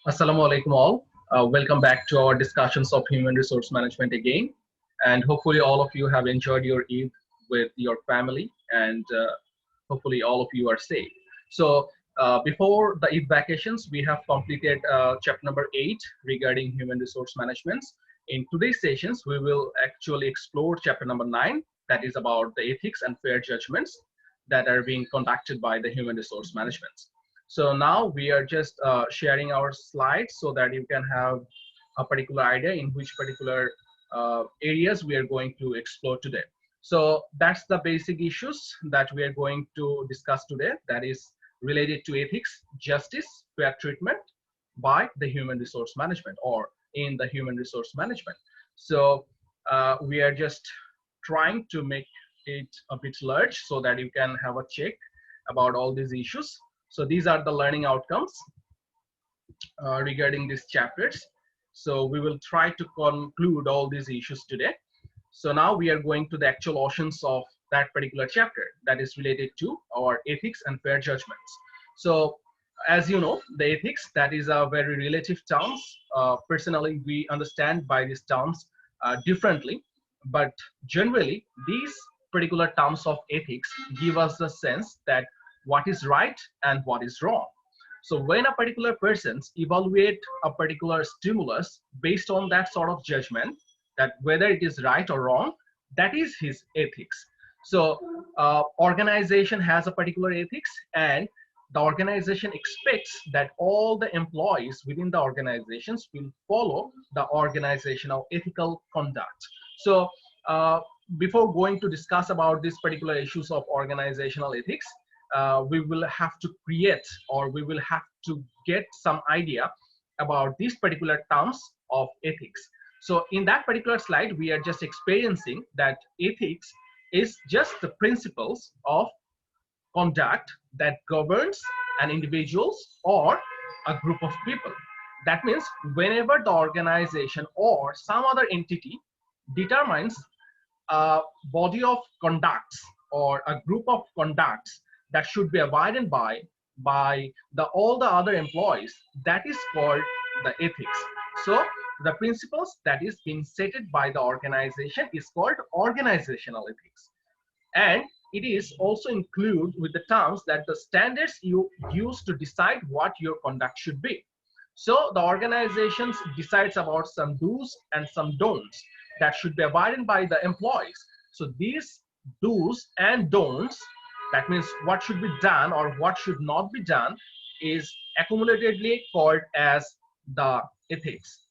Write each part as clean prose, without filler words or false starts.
Assalamu alaikum all. Welcome back to our discussions of human resource management again. And hopefully all of you have enjoyed your Eid with your family and hopefully all of you are safe. So before the Eid vacations, we have completed chapter number 8 regarding human resource management. In today's sessions, we will actually explore chapter number 9, that is about the ethics and fair judgments that are being conducted by the human resource management. So now we are just sharing our slides so that you can have a particular idea in which particular areas we are going to explore today. So that's the basic issues that we are going to discuss today, that is related to ethics, justice, fair treatment by the human resource management or in the human resource management. So we are just trying to make it a bit large so that you can have a check about all these issues. So these are the learning outcomes regarding these chapters. So we will try to conclude all these issues today. So now we are going to the actual oceans of that particular chapter that is related to our ethics and fair judgments. So as you know, the ethics, that is a very relative terms. Personally, we understand by these terms differently, but generally these particular terms of ethics give us the sense that what is right and what is wrong. So when a particular persons evaluate a particular stimulus based on that sort of judgment, that whether it is right or wrong, that is his ethics. So organization has a particular ethics, and the organization expects that all the employees within the organizations will follow the organizational ethical conduct. So before going to discuss about these particular issues of organizational ethics, we will have to create, or we will have to get some idea about these particular terms of ethics. So in that particular slide, we are just experiencing that ethics is just the principles of conduct that governs an individuals or a group of people. That means whenever the organization or some other entity determines a body of conducts or a group of conducts that should be abided by the all the other employees, that is called the ethics. So the principles that is being set by the organization is called organizational ethics, and it is also include with the terms that the standards you use to decide what your conduct should be. So the organizations decides about some do's and some don'ts that should be abided by the employees. So these do's and don'ts, that means what should be done or what should not be done, is accumulatedly called as the ethics.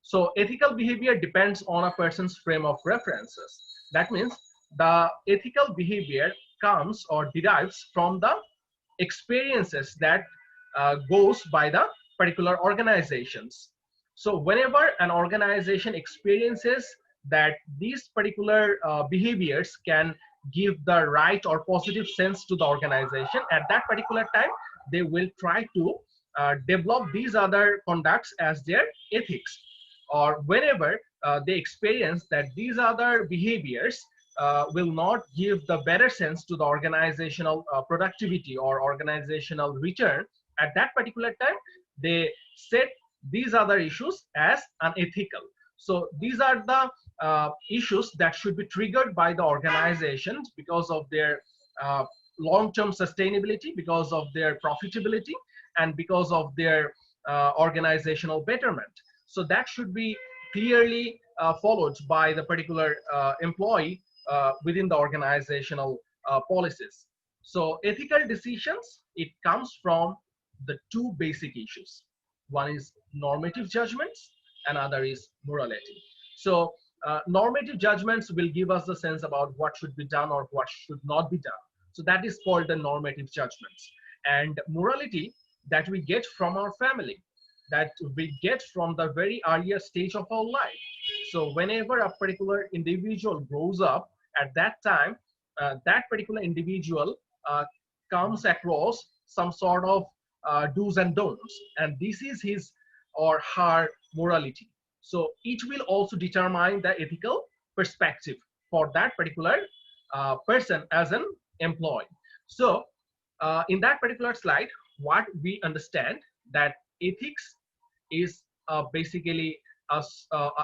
So ethical behavior depends on a person's frame of references. That means the ethical behavior comes or derives from the experiences that goes by the particular organizations. So whenever an organization experiences that these particular behaviors can give the right or positive sense to the organization, at that particular time they will try to develop these other conducts as their ethics. Or whenever they experience that these other behaviors will not give the better sense to the organizational productivity or organizational return, at that particular time they set these other issues as unethical. So these are the issues that should be triggered by the organizations because of their long-term sustainability, because of their profitability, and because of their organizational betterment. So that should be clearly followed by the particular employee within the organizational policies. So ethical decisions, it comes from the two basic issues. One is normative judgments, another is morality. So normative judgments will give us the sense about what should be done or what should not be done. So that is called the normative judgments. And morality, that we get from our family, that we get from the very earlier stage of our life. So whenever a particular individual grows up, at that time, that particular individual comes across some sort of do's and don'ts, and this is his or her morality. So it will also determine the ethical perspective for that particular person as an employee. So in that particular slide, what we understand that ethics is basically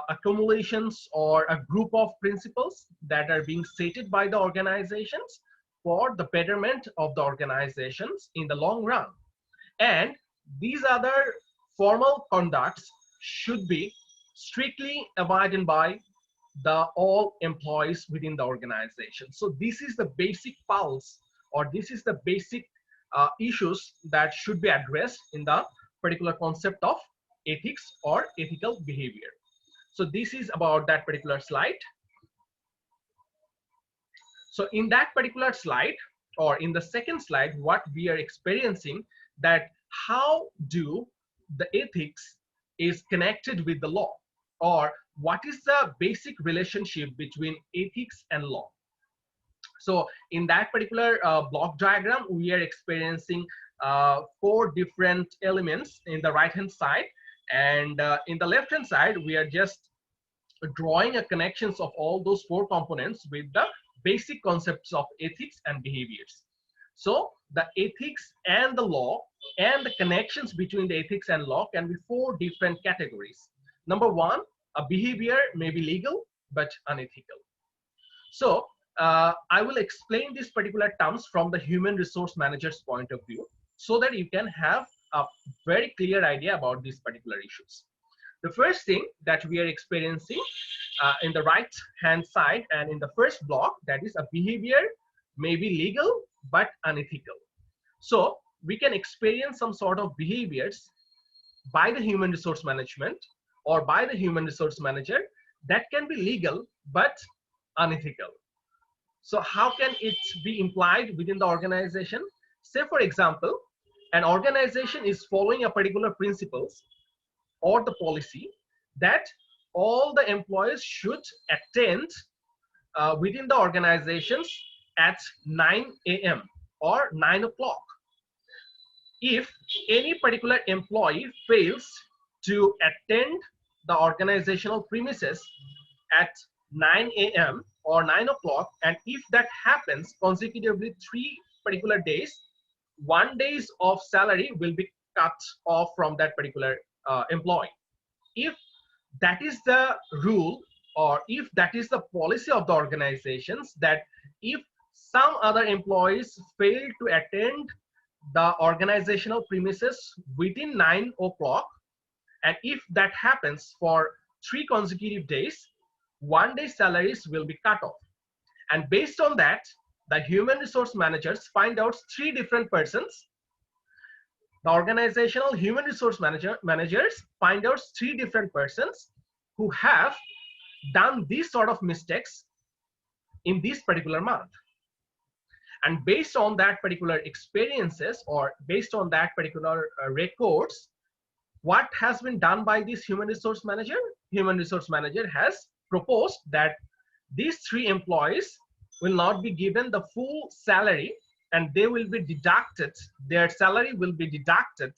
accumulations or a group of principles that are being stated by the organizations for the betterment of the organizations in the long run. And these other formal conducts should be strictly abided by the all employees within the organization. So this is the basic pulse, or this is the basic issues that should be addressed in the particular concept of ethics or ethical behavior. So this is about that particular slide. So in that particular slide, or in the second slide, what we are experiencing that how do the ethics is connected with the law, or what is the basic relationship between ethics and law. So in that particular block diagram, we are experiencing 4 different elements in the right hand side, and in the left hand side we are just drawing a connections of all those 4 components with the basic concepts of ethics and behaviors. So the ethics and the law and the connections between the ethics and law can be 4 different categories. Number 1, a behavior may be legal but unethical. So I will explain these particular terms from the human resource manager's point of view so that you can have a very clear idea about these particular issues. The first thing that we are experiencing in the right hand side and in the first block, that is a behavior may be legal but unethical. So we can experience some sort of behaviors by the human resource management or by the human resource manager that can be legal but unethical. So how can it be implied within the organization? Say for example, an organization is following a particular principles or the policy that all the employees should attend within the organizations at 9 a.m. or 9 o'clock. If any particular employee fails to attend the organizational premises at 9 a.m. or 9 o'clock, and if that happens consecutively 3 particular days, 1 day's of salary will be cut off from that particular employee. If that is the rule, or if that is the policy of the organizations, that if some other employees fail to attend the organizational premises within 9 o'clock, and if that happens for 3 consecutive days, 1 day salaries will be cut off. And based on that, the human resource managers find out 3 different persons. The organizational human resource managers find out 3 different persons who have done these sort of mistakes in this particular month. And based on that particular experiences, or based on that particular records, what has been done by this human resource manager? Human resource manager has proposed that these 3 employees will not be given the full salary, and they will be deducted, their salary will be deducted,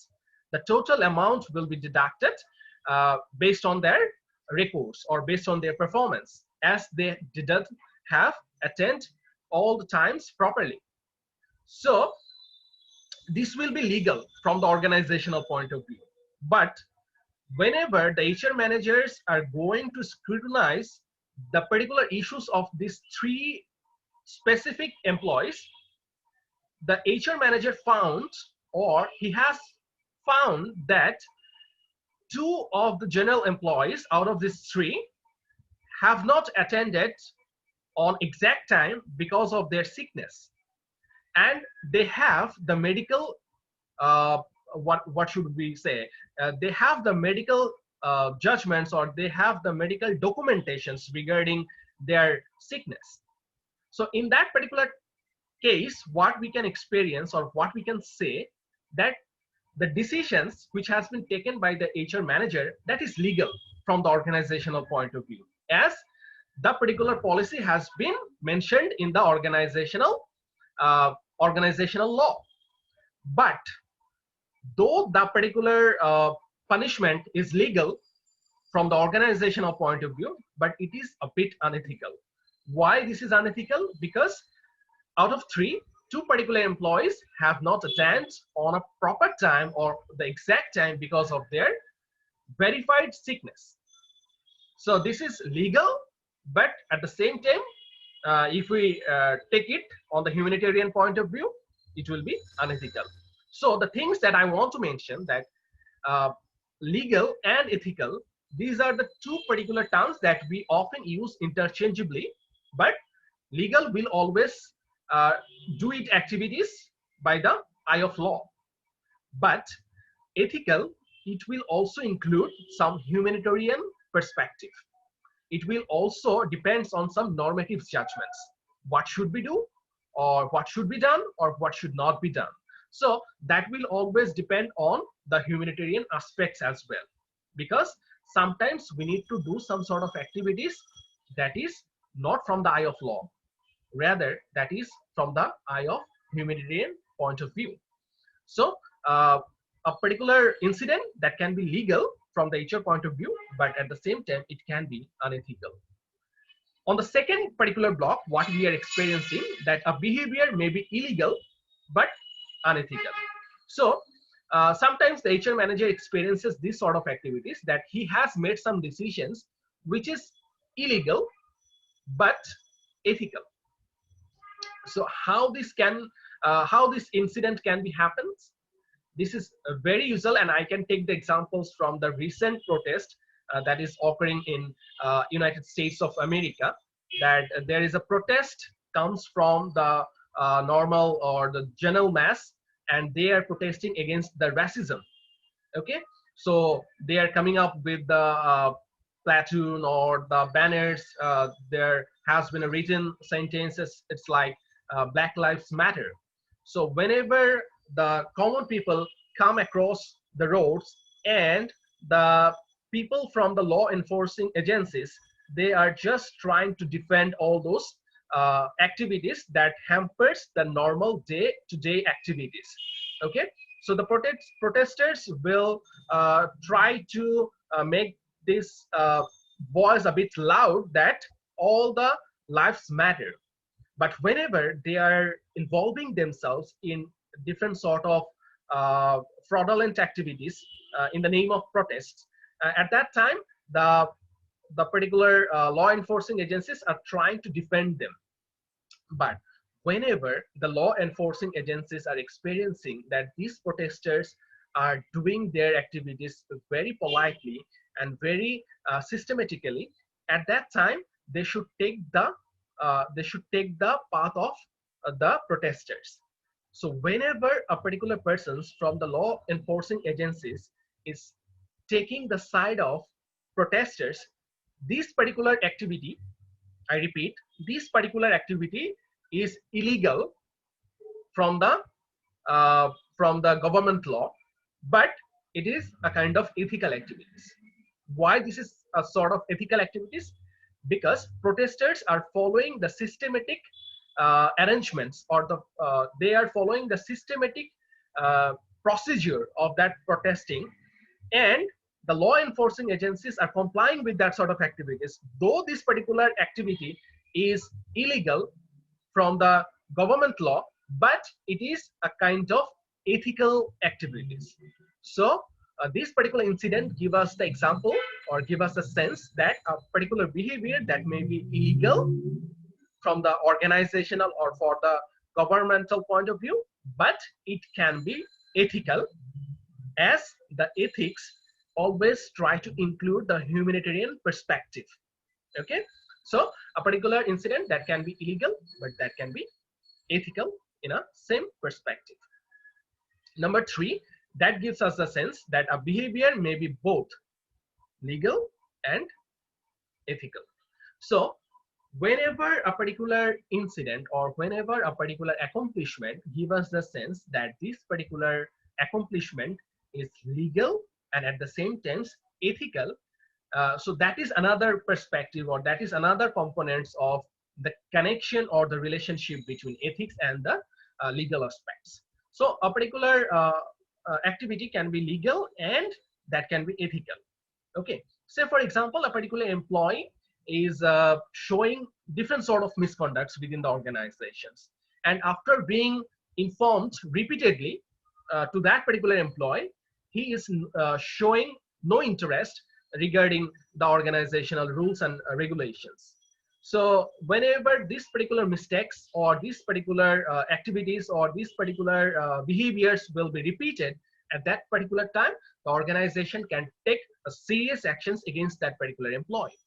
the total amount will be deducted based on their records or based on their performance, as they didn't have attended all the times properly. So this will be legal from the organizational point of view. But whenever the HR managers are going to scrutinize the particular issues of these 3 specific employees, the HR manager found, or he has found, that 2 of the general employees out of these 3 have not attended on exact time because of their sickness, and they have the medical what should we say, they have the medical judgments, or they have the medical documentations regarding their sickness. So in that particular case, what we can experience, or what we can say, that the decisions which has been taken by the HR manager, that is legal from the organizational point of view, as the particular policy has been mentioned in the organizational law. But though the particular punishment is legal from the organizational point of view, but it is a bit unethical. Why this is unethical? Because out of 3, 2 particular employees have not attended on a proper time or the exact time because of their verified sickness. So this is legal, but at the same time, if we take it on the humanitarian point of view, it will be unethical. So the things that I want to mention, that uh, legal and ethical, these are the two particular terms that we often use interchangeably, but legal will always uh, do its activities by the eye of law, but ethical, it will also include some humanitarian perspective. It will also depends on some normative judgments. What should we do, or what should be done, or what should not be done. So that will always depend on the humanitarian aspects as well, because sometimes we need to do some sort of activities that is not from the eye of law, rather that is from the eye of humanitarian point of view. So a particular incident that can be legal from the HR point of view, but at the same time it can be unethical. On the second particular block, what we are experiencing, that a behavior may be illegal but unethical. So sometimes the HR manager experiences this sort of activities, that he has made some decisions which is illegal but ethical. So how this incident can be happens, this is very usual, and I can take the examples from the recent protest that is occurring in United States of America, that there is a protest comes from the normal or the general mass, and they are protesting against the racism. Okay, so they are coming up with the platoon or the banners. There has been a written sentences, it's like Black Lives Matter. So whenever the common people come across the roads, and the people from the law enforcing agencies, they are just trying to defend all those activities that hampers the normal day-to-day activities. Okay, so the protesters will try to make this voice a bit loud, that all the lives matter. But whenever they are involving themselves in different sort of fraudulent activities in the name of protests, at that time the particular law enforcing agencies are trying to defend them. But whenever the law enforcing agencies are experiencing that these protesters are doing their activities very politely and very systematically, at that time they should take the path of the protesters. So whenever a particular persons from the law enforcing agencies is taking the side of protesters, this particular activity, I repeat, this particular activity is illegal from the government law, but it is a kind of ethical activities. Why this is a sort of ethical activities? Because protesters are following the systematic arrangements, or they are following the systematic procedure of that protesting, and the law enforcing agencies are complying with that sort of activities. Though this particular activity is illegal from the government law, but it is a kind of ethical activities. So this particular incident give us the example, or give us a sense that a particular behavior that may be illegal from the organizational or for the governmental point of view, but it can be ethical, as the ethics always try to include the humanitarian perspective. Okay, so a particular incident that can be illegal, but that can be ethical in a same perspective. Number 3, that gives us the sense that a behavior may be both legal and ethical. So whenever a particular incident or whenever a particular accomplishment give us the sense that this particular accomplishment is legal and at the same time ethical, so that is another perspective, or that is another components of the connection or the relationship between ethics and the legal aspects. So a particular activity can be legal and that can be ethical. Okay, say for example, a particular employee is showing different sort of misconducts within the organizations, and after being informed repeatedly to that particular employee, he is showing no interest regarding the organizational rules and regulations. So whenever these particular mistakes or these particular activities or these particular behaviors will be repeated at that particular time, the organization can take serious actions against that particular employee,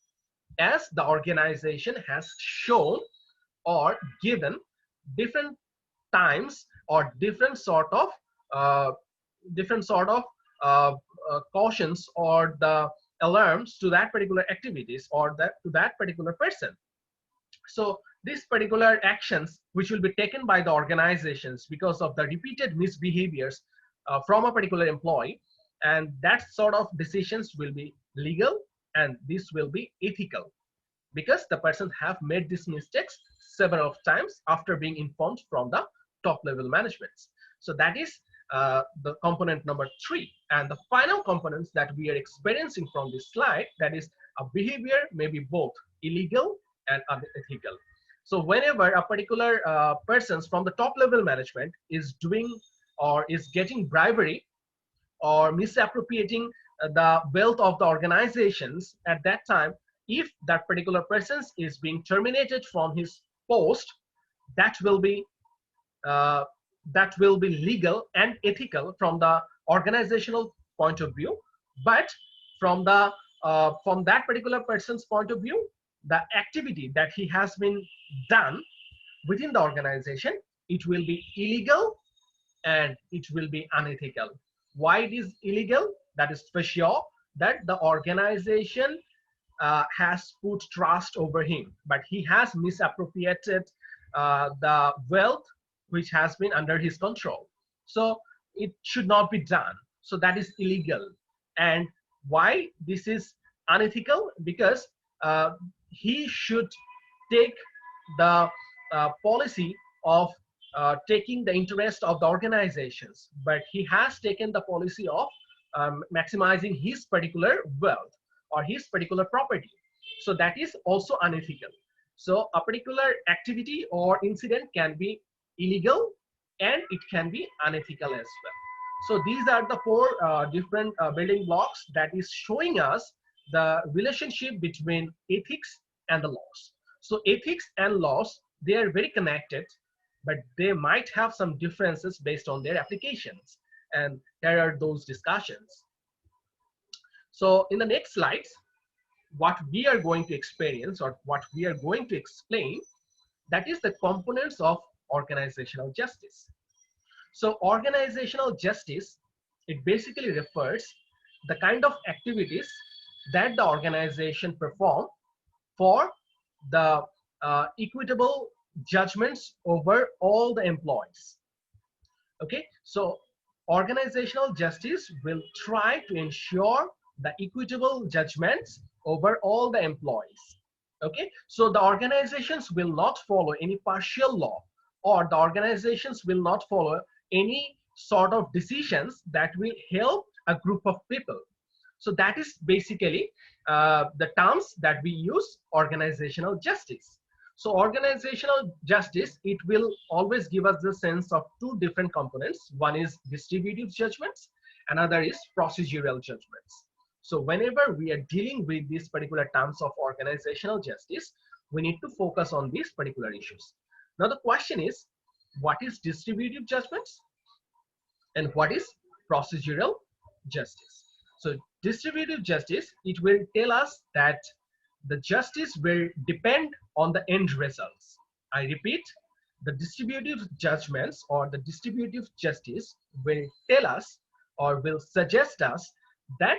as the organization has shown or given different times or uh, different sort of cautions or the alarms to that particular activities or that to that particular person. So these particular actions which will be taken by the organizations because of the repeated misbehaviors from a particular employee, and that sort of decisions will be legal and this will be ethical, because the person have made these mistakes several times after being informed from the top level management. So that is the component number 3. And the final components that we are experiencing from this slide, that is a behavior may be both illegal and unethical. So whenever a particular persons from the top level management is doing or is getting bribery or misappropriating the wealth of the organizations, at that time, if that particular person is being terminated from his post, that will be uh, legal and ethical from the organizational point of view. But from the from that particular person's point of view, the activity that he has been done within the organization, it will be illegal and it will be unethical. Why it is illegal? That is for sure that the organization has put trust over him, but he has misappropriated the wealth which has been under his control. So it should not be done. So that is illegal. And why this is unethical? Because he should take the policy of taking the interest of the organizations, but he has taken the policy of maximizing his particular wealth or his particular property. So that is also unethical. So a particular activity or incident can be illegal and it can be unethical as well. So these are the 4 different building blocks that is showing us the relationship between ethics and the laws. So ethics and laws, they are very connected, but they might have some differences based on their applications. And there are those discussions. So in the next slides, what we are going to experience or what we are going to explain, that is the components of organizational justice. So organizational justice, it basically refers the kind of activities that the organization perform for the equitable judgments over all the employees. Okay, so organizational justice will try to ensure the equitable judgments over all the employees. Okay, so the organizations will not follow any partial law, or the organizations will not follow any sort of decisions that will help a group of people. So that is basically the terms that we use, organizational justice. So organizational justice, it will always give us the sense of 2 different components. One is distributive judgments, another is procedural judgments. So whenever we are dealing with these particular terms of organizational justice, we need to focus on these particular issues. Now the question is, what is distributive judgments and what is procedural justice? So distributive justice, it will tell us that the justice will depend on the end results. I repeat, the distributive judgments or the distributive justice will tell us or will suggest us that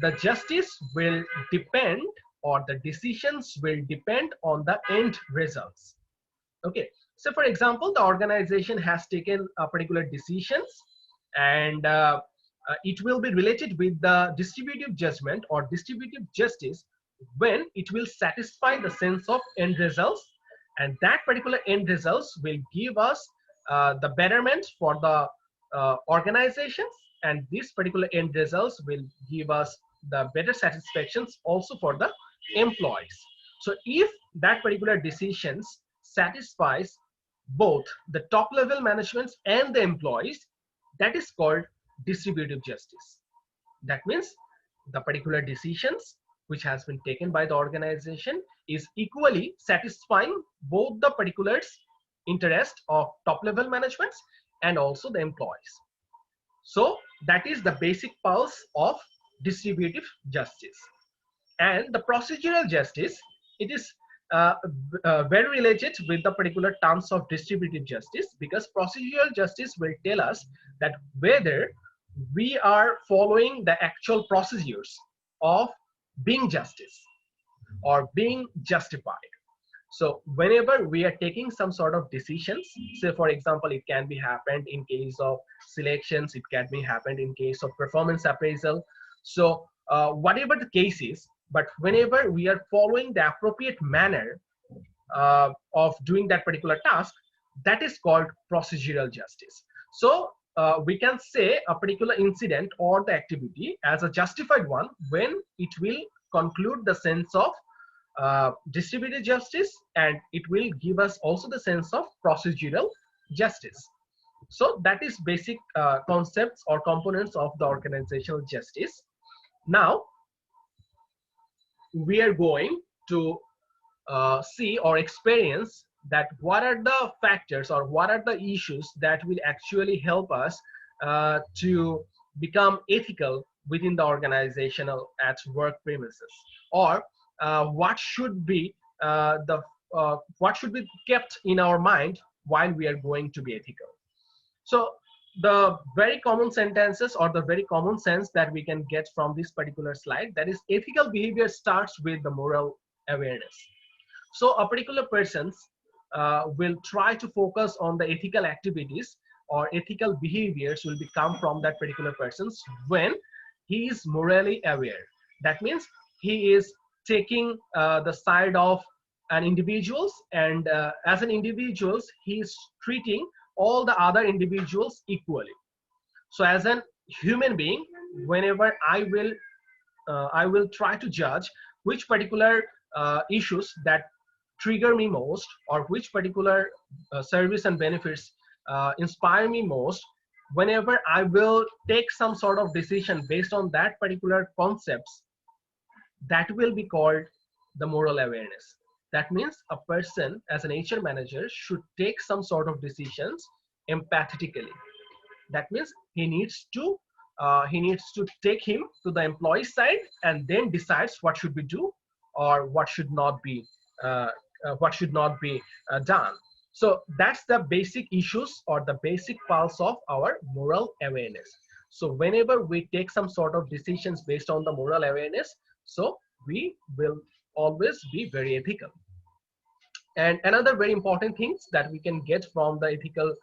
the justice will depend, or the decisions will depend on the end results. Okay, so for example, the organization has taken a particular decisions, and it will be related with the distributive judgment or distributive justice when it will satisfy the sense of end results, and that particular end results will give us the betterment for the organizations, and this particular end results will give us the better satisfactions also for the employees. So if that particular decisions satisfies both the top level management and the employees, that is called distributive justice. That means the particular decisions which has been taken by the organization is equally satisfying both the particulars interest of top level management and also the employees. So that is the basic pulse of distributive justice. And the procedural justice, it is uh, very related with the particular terms of distributive justice, because procedural justice will tell us that whether we are following the actual procedures of being justice or being justified. So whenever we are taking some sort of decisions, say for example, it can be happened in case of selections, it can be happened in case of performance appraisal. So whatever the case is, but whenever we are following the appropriate manner of doing that particular task, that is called procedural justice. So we can say a particular incident or the activity as a justified one when it will conclude the sense of distributed justice, and it will give us also the sense of procedural justice. So that is basic concepts or components of the organizational justice. Now we are going to see or experience that what are the factors or what are the issues that will actually help us to become ethical within the organizational at work premises, or what should be what should be kept in our mind while we are going to be ethical. So the very common sentences or the very common sense that we can get from this particular slide, that is ethical behavior starts with the moral awareness. So a particular person will try to focus on the ethical activities or ethical behaviors will become from that particular person when he is morally aware. That means he is taking the side of an individuals, and as an individuals he is treating all the other individuals equally. So as an human being, whenever I will try to judge which particular issues that trigger me most, or which particular service and benefits inspire me most. Whenever I will take some sort of decision based on that particular concepts, that will be called the moral awareness. That means a person as an HR manager should take some sort of decisions empathetically. That means he needs to take him to the employee side and then decides what should we do or uh, what should not be done. So that's the basic issues or the basic pulse of our moral awareness. So whenever we take some sort of decisions based on the moral awareness, so we will always be very ethical. And another very important things that we can get from the ethical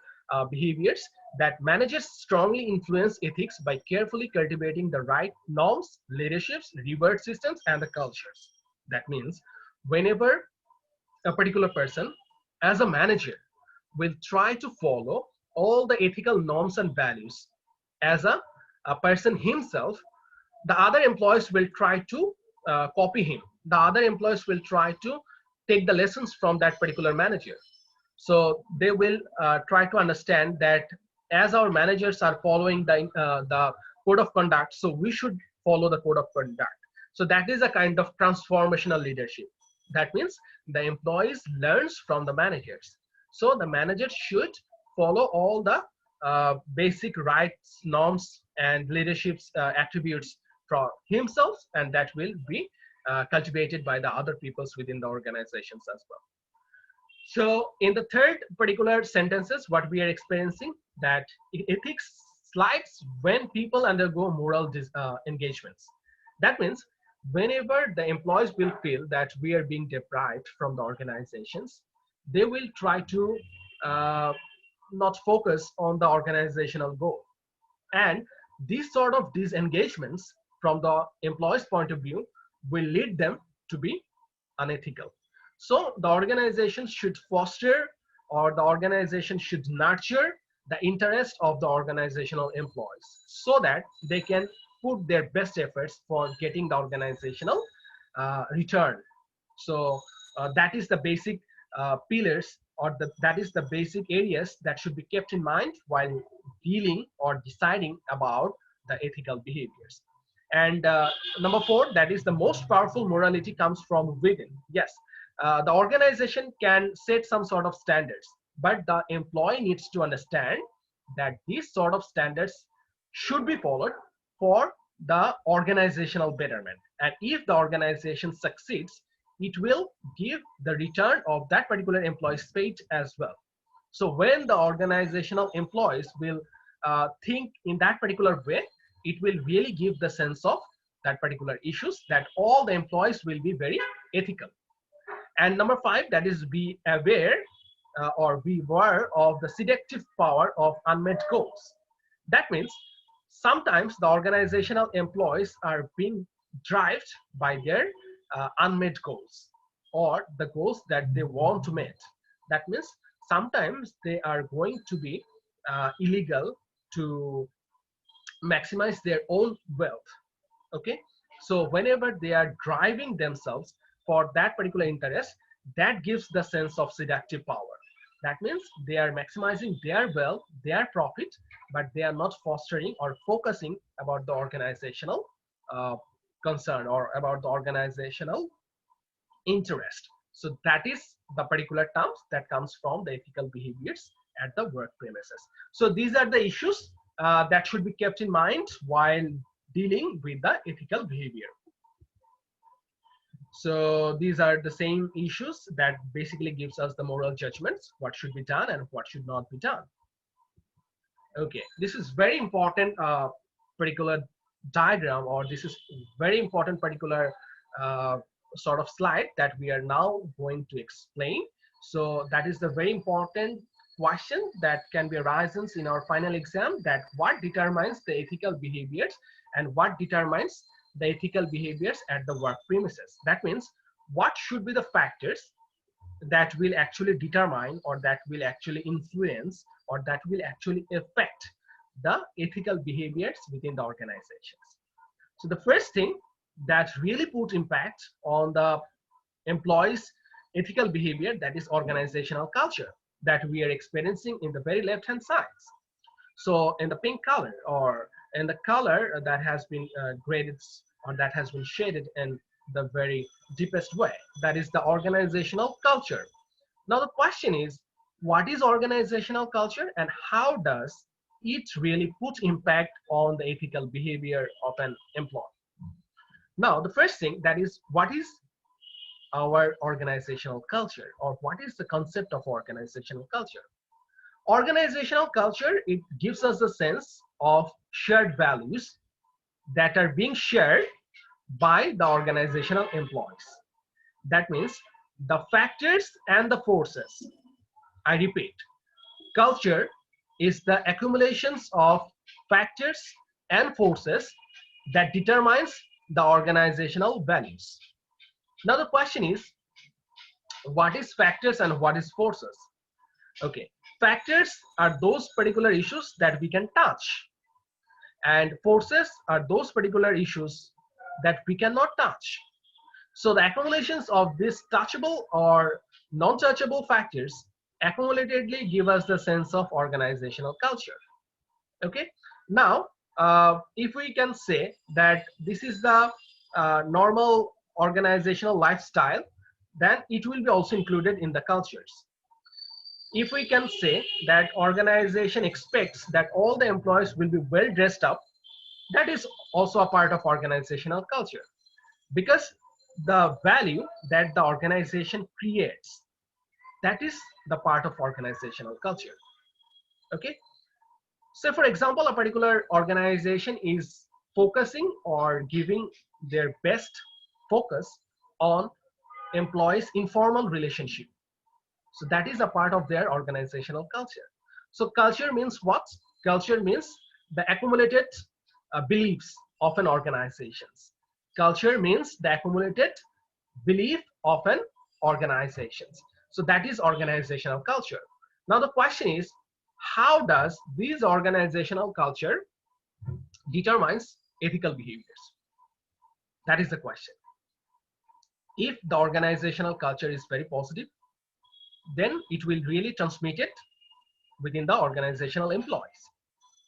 behaviors, that managers strongly influence ethics by carefully cultivating the right norms, leaderships, reward systems, and the cultures. That means whenever a particular person as a manager will try to follow all the ethical norms and values as a person himself, the other employees will try to copy him. The other employees will try to take the lessons from that particular manager. So they will try to understand that as our managers are following the code of conduct, so we should follow the code of conduct. So that is a kind of transformational leadership. That means the employees learns from the managers. So the manager should follow all the basic rights, norms, and leadership's attributes for himself, and that will be cultivated by the other peoples within the organizations as well. So in the third particular sentences, what we are experiencing, that ethics slides when people undergo moral engagements. That means whenever the employees will feel that we are being deprived from the organizations, they will try to uh, not focus on the organizational goal. And these sort of disengagements from the employee's point of view will lead them to be unethical. So the organization should foster, or the organization should nurture the interest of the organizational employees so that they can put their best efforts for getting the organizational return. So that is the basic pillars, or that is the basic areas that should be kept in mind while dealing or deciding about the ethical behaviors. And number four, that is the most powerful morality comes from within. Yes, the organization can set some sort of standards, but the employee needs to understand that these sort of standards should be followed for the organizational betterment. And if the organization succeeds, it will give the return of that particular employee's fate as well. So when the organizational employees will think in that particular way, it will really give the sense of that particular issues, that all the employees will be very ethical. And number five, that is be aware or beware of the seductive power of unmet goals. That means sometimes the organizational employees are being driven by their unmet goals or the goals that they want to meet. That means sometimes they are going to be illegal to maximize their own wealth. Okay, so whenever they are driving themselves for that particular interest, that gives the sense of seductive power. That means they are maximizing their wealth, their profit, but they are not fostering or focusing about the organizational uh, concern or about the organizational interest. So that is the particular terms that comes from the ethical behaviors at the work premises. So these are the issues that should be kept in mind while dealing with the ethical behavior. So these are the same issues that basically gives us the moral judgments, what should be done and what should not be done. Okay, this is very important particular diagram, or this is very important particular sort of slide that we are now going to explain. So that is the very important question that can be arisen in our final exam, that what determines the ethical behaviors and what determines the ethical behaviors at the work premises. That means what should be the factors that will actually determine or that will actually influence or that will actually affect the ethical behaviors within the organizations. So the first thing that really put impact on the employees' ethical behavior, that is organizational culture that we are experiencing in the very left hand side. So in the pink color or in the color that has been graded or that has been shaded in the very deepest way, that is the organizational culture. Now the question is, what is organizational culture and how does it really put impact on the ethical behavior of an employee? Now the first thing, that is, what is our organizational culture, or what is the concept of organizational culture? Organizational culture, it gives us a sense of shared values that are being shared by the organizational employees. That means the factors and the forces. I repeat, culture is the accumulations of factors and forces that determines the organizational values. Now the question is, what is factors and what is forces? Okay, factors are those particular issues that we can touch, and forces are those particular issues that we cannot touch. So the accumulations of these touchable or non-touchable factors accumulatedly give us the sense of organizational culture. Okay, now if we can say that this is the normal organizational lifestyle, then it will be also included in the cultures. If we can say that organization expects that all the employees will be well dressed up, that is also a part of organizational culture, because the value that the organization creates, that is the part of organizational culture. Okay, so for example, a particular organization is focusing or giving their best focus on employees informal relationship, so that is a part of their organizational culture. So culture means what? Culture means the accumulated beliefs of an organizations. Culture means the accumulated belief of an organizations. So that is organizational culture. Now the question is, how does this organizational culture determines ethical behaviors? That is the question. If the organizational culture is very positive, then it will really transmit it within the organizational employees.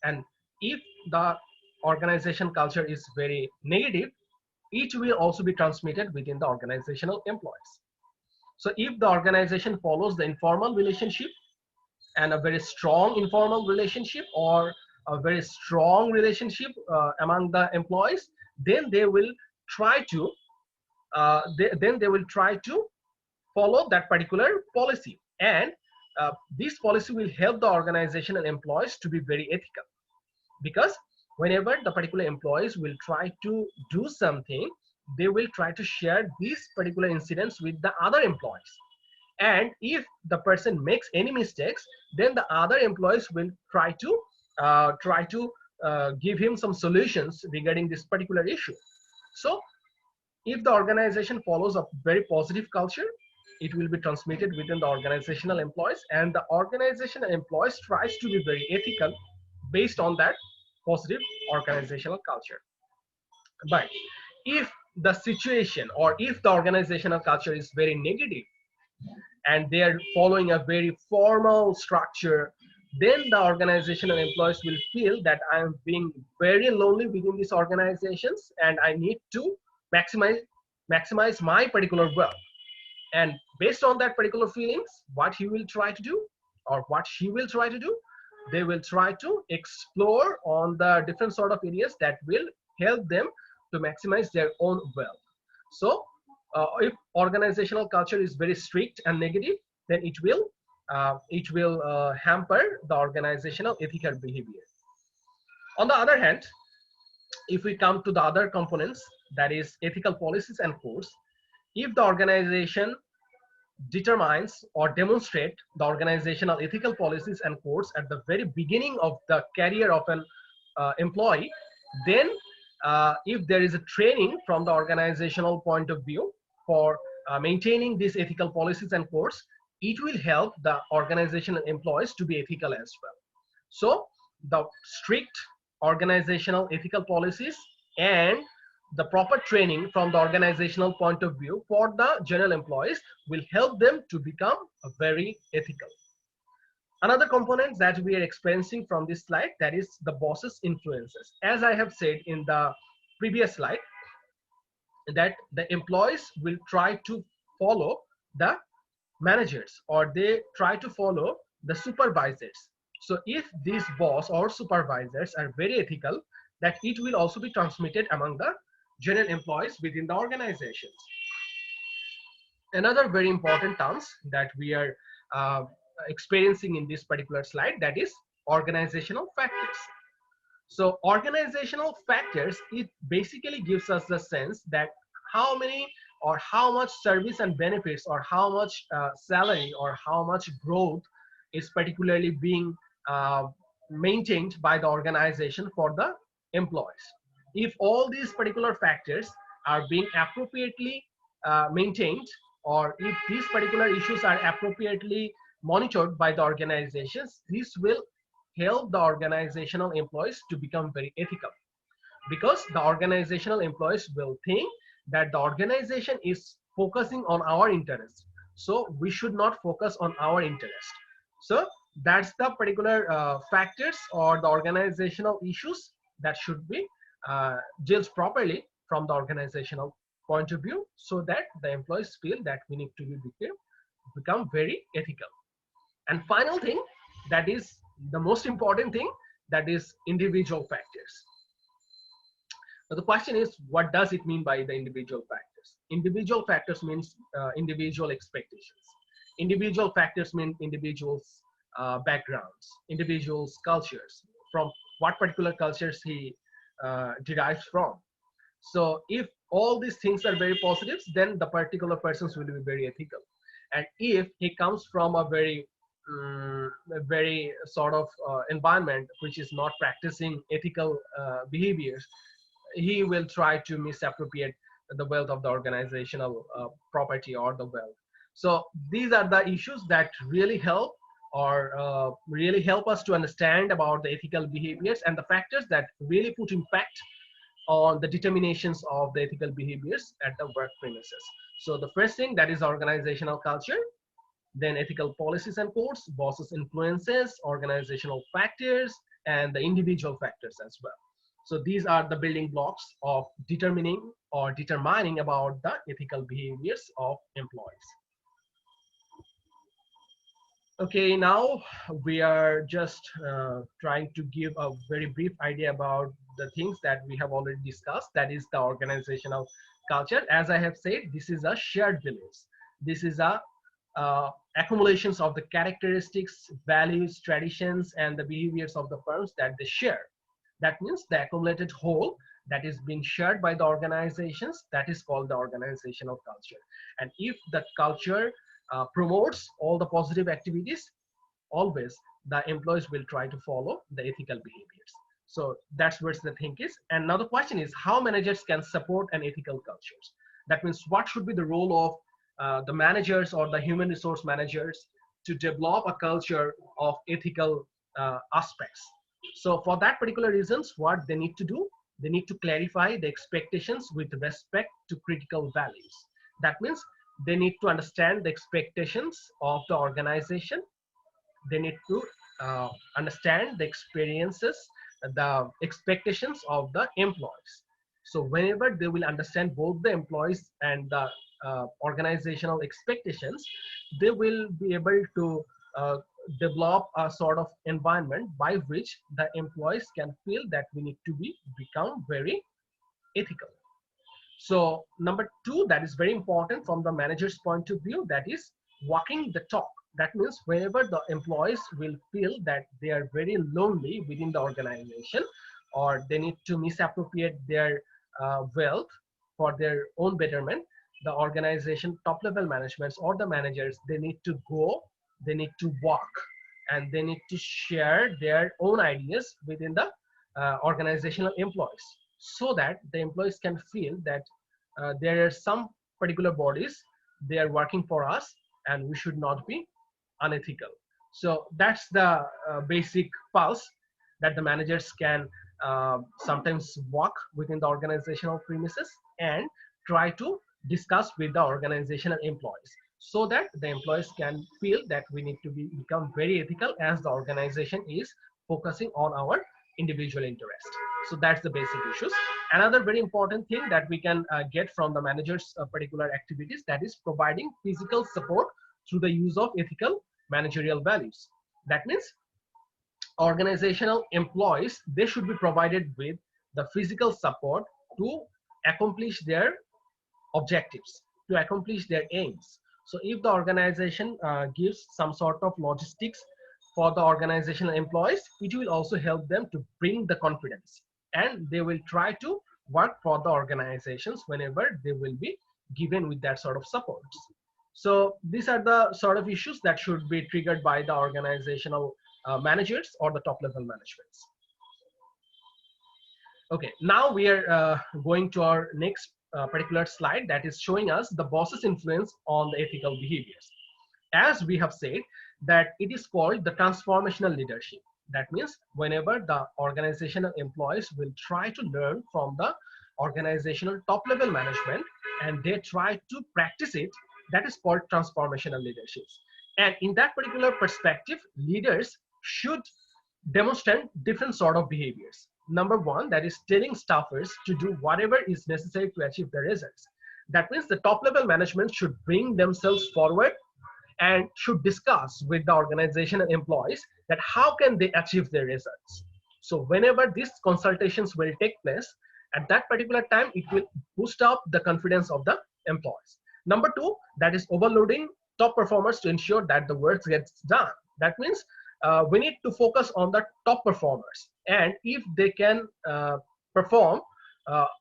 And if the organization culture is very negative, it will also be transmitted within the organizational employees. So if the organization follows the informal relationship and a very strong informal relationship, or a very strong relationship among the employees, then they will try to then they will try to follow that particular policy, and this policy will help the organization and employees to be very ethical, because whenever the particular employees will try to do something, they will try to share these particular incidents with the other employees, and if the person makes any mistakes, then the other employees will try to give him some solutions regarding this particular issue. So if the organization follows a very positive culture, it will be transmitted within the organizational employees, and the organizational employees tries to be very ethical based on that positive organizational culture. But if the situation, or if the organizational culture is very negative and they are following a very formal structure, then the organizational employees will feel that I am being very lonely within these organizations, and I need to maximize my particular wealth. And based on that particular feelings, what he will try to do, or what she will try to do, they will try to explore on the different sort of areas that will help them to maximize their own wealth. So if organizational culture is very strict and negative, then it will hamper the organizational ethical behavior. On the other hand, if we come to the other components, that is ethical policies and codes, if the organization determines or demonstrate the organizational ethical policies and codes at the very beginning of the career of an employee, then if there is a training from the organizational point of view for maintaining these ethical policies and codes, it will help the organizational employees to be ethical as well. So the strict organizational ethical policies and the proper training from the organizational point of view for the general employees will help them to become very ethical. Another component that we are experiencing from this slide, that is the boss's influences. As I have said in the previous slide, that the employees will try to follow the managers, or they try to follow the supervisors. So if these boss or supervisors are very ethical, that it will also be transmitted among the general employees within the organizations. Another very important terms that we are experiencing in this particular slide, that is organizational factors. So organizational factors, it basically gives us the sense that how many or how much service and benefits, or how much salary, or how much growth is particularly being maintained by the organization for the employees. If all these particular factors are being appropriately maintained, or if these particular issues are appropriately monitored by the organizations, this will help the organizational employees to become very ethical, because the organizational employees will think that the organization is focusing on our interest, so we should not focus on our interest. So that's the particular factors or the organizational issues that should be dealt properly from the organizational point of view, so that the employees feel that we need to become very ethical. And final thing, that is the most important thing, that is individual factors. So the question is, what does it mean by the individual factors? Individual factors means individual expectations. Individual factors mean individuals' backgrounds, individuals' cultures, from what particular cultures he derives from. So if all these things are very positive, then the particular persons will be very ethical. And if he comes from a very sort of environment which is not practicing ethical behaviors, he will try to misappropriate the wealth of the organizational property or the wealth. So these are the issues that really help, or really help us to understand about the ethical behaviors and the factors that really put impact on the determinations of the ethical behaviors at the work premises. So the first thing, that is organizational culture, then ethical policies and codes, bosses' influences, organizational factors, and the individual factors as well. So these are the building blocks of determining or determining about the ethical behaviors of employees. Okay, now we are just trying to give a very brief idea about the things that we have already discussed. That is the organizational culture. As I have said, this is a shared beliefs. This is a accumulations of the characteristics, values, traditions, and the behaviors of the firms that they share. That means the accumulated whole that is being shared by the organizations, that is called the organizational culture. And if that culture promotes all the positive activities, always the employees will try to follow the ethical behaviors. So that's where the thing is. And now the question is how managers can support an ethical culture. That means what should be the role of the managers or the human resource managers to develop a culture of ethical aspects. So for that particular reasons, what they need to do, they need to clarify the expectations with respect to critical values. That means they need to understand the expectations of the organization. They need to understand the experiences, the expectations of the employees. So whenever they will understand both the employees and the organizational expectations, they will be able to uh, develop a sort of environment by which the employees can feel that we need to become very ethical. So number two, that is very important from the manager's point of view, that is walking the talk. That means whenever the employees will feel that they are very lonely within the organization, or they need to misappropriate their wealth for their own betterment, the organization top level managements or the managers, they need to go, they need to walk, and they need to share their own ideas within the organizational employees, so that the employees can feel that there are some particular bodies, they are working for us and we should not be unethical. So that's the basic pulse that the managers can sometimes walk within the organizational premises and try to discuss with the organizational employees, so that the employees can feel that we need to become very ethical as the organization is focusing on our individual interest. So that's the basic issues. Another very important thing that we can get from the managers particular activities, that is providing physical support through the use of ethical managerial values. That means organizational employees, they should be provided with the physical support to accomplish their objectives, to accomplish their aims. So if the organization gives some sort of logistics for the organizational employees, it will also help them to bring the confidence, and they will try to work for the organizations whenever they will be given with that sort of support. So these are the sort of issues that should be triggered by the organizational managers or the top level managements. Okay, now we are going to our next particular slide, that is showing us the boss's influence on the ethical behaviors. As we have said, that it is called the transformational leadership. That means whenever the organizational employees will try to learn from the organizational top level management and they try to practice it, that is called transformational leadership. And in that particular perspective, leaders should demonstrate different sort of behaviors. Number one, that is telling staffers to do whatever is necessary to achieve the results. That means the top level management should bring themselves forward and should discuss with the organizational employees that how can they achieve their results. So whenever these consultations will take place, at that particular time, it will boost up the confidence of the employees. Number two, that is overloading top performers to ensure that the work gets done. That means we need to focus on the top performers, and if they can perform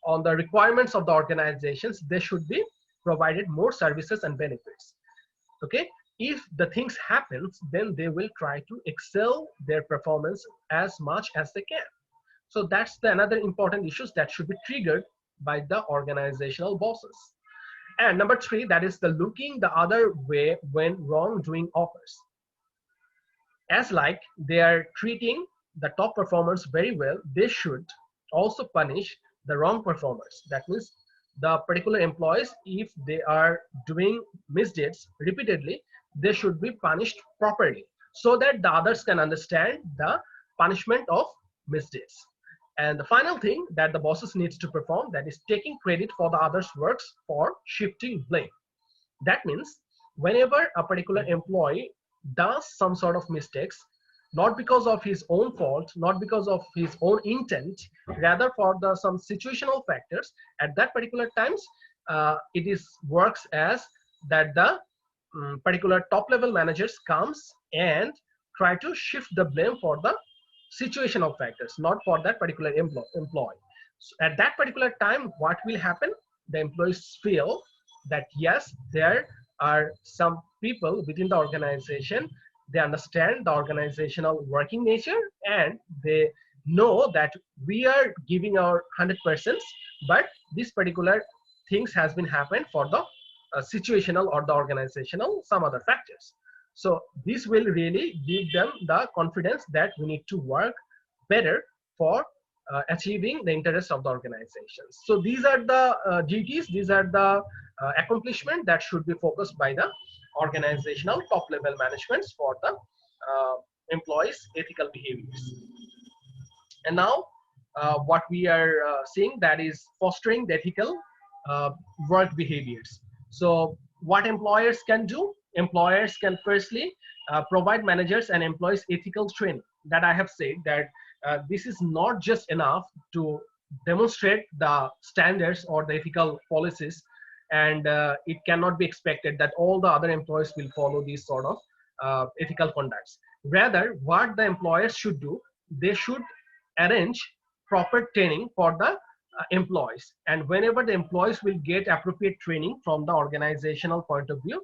on the requirements of the organizations, they should be provided more services and benefits. Okay, if the things happens, then they will try to excel their performance as much as they can. So that's another important issues that should be triggered by the organizational bosses. And number three, that is the looking the other way when wrongdoing occurs. As like they are treating the top performers very well, they should also punish the wrong performers. That means the particular employees, if they are doing misdeeds repeatedly, they should be punished properly, so that the others can understand the punishment of misdeeds. And the final thing that the bosses needs to perform, that is taking credit for the others works for shifting blame. That means whenever a particular employee does some sort of mistakes, not because of his own fault, not because of his own intent, rather for the some situational factors, at that particular times, it is works as that the particular top level managers comes and try to shift the blame for the situational factors, not for that particular employee. So at that particular time, what will happen? The employees feel that yes, there are some people within the organization, they understand the organizational working nature, and they know that we are giving our 100%, but this particular things has been happened for the situational or the organizational some other factors. So this will really give them the confidence that we need to work better for achieving the interest of the organizations. So these are the duties, these are the accomplishment that should be focused by the organizational top level managements for the employees ethical behaviors. And now what we are seeing, that is fostering the ethical work behaviors. So what employers can do, employers can firstly provide managers and employees ethical training. That I have said that this is not just enough to demonstrate the standards or the ethical policies, and it cannot be expected that all the other employees will follow these sort of ethical conducts. Rather, what the employers should do, they should arrange proper training for the employees, and whenever the employees will get appropriate training from the organizational point of view,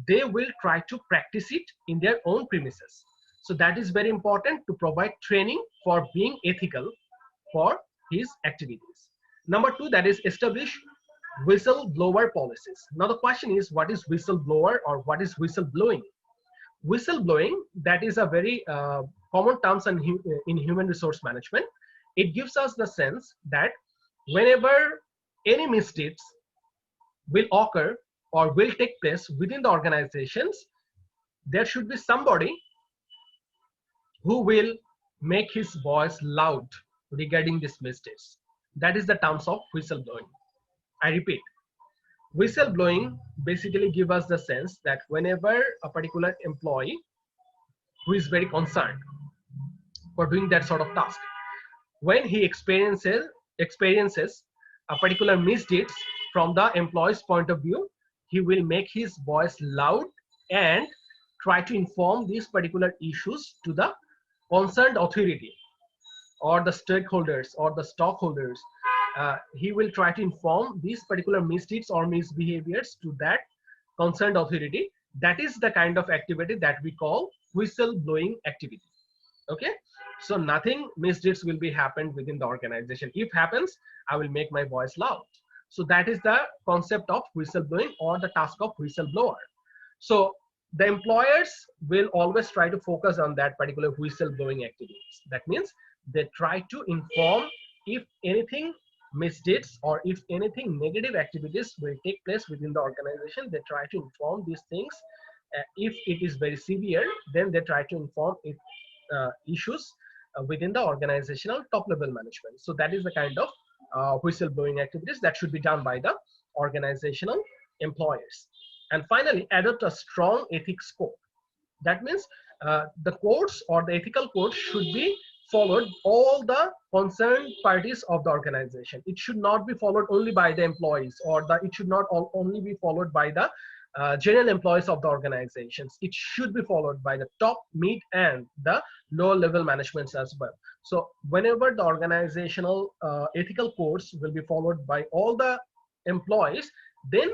they will try to practice it in their own premises. So that is very important, to provide training for being ethical for his activities. Number two, that is establish whistleblower policies. Now the question is, what is whistleblower or what is whistleblowing? Whistleblowing, that is a very common terms in human resource management. It gives us the sense that whenever any misdeeds will occur or will take place within the organizations, there should be somebody who will make his voice loud regarding these mistakes. That is the terms of whistleblowing. I repeat, whistleblowing basically gives us the sense that whenever a particular employee who is very concerned for doing that sort of task, when he experiences a particular misdeeds from the employee's point of view, he will make his voice loud and try to inform these particular issues to the concerned authority or the stakeholders or the stockholders. He will try to inform these particular misdeeds or misbehaviors to that concerned authority. That is the kind of activity that we call whistleblowing activity. Okay, so nothing misdeeds will be happened within the organization. If happens, I will make my voice loud. So that is the concept of whistleblowing or the task of whistleblower. So the employers will always try to focus on that particular whistleblowing activities. That means they try to inform if anything misdeeds or if anything negative activities will take place within the organization. They try to inform these things. If it is very severe, then they try to inform if issues within the organizational top level management. So that is the kind of whistleblowing activities that should be done by the organizational employers. And finally, adopt a strong ethics code. That means the codes or the ethical codes should be followed all the concerned parties of the organization. It should not be followed only by the employees, or it should not only be followed by the general employees of the organizations. It should be followed by the top, mid, and the lower level managements as well. So whenever the organizational ethical codes will be followed by all the employees, then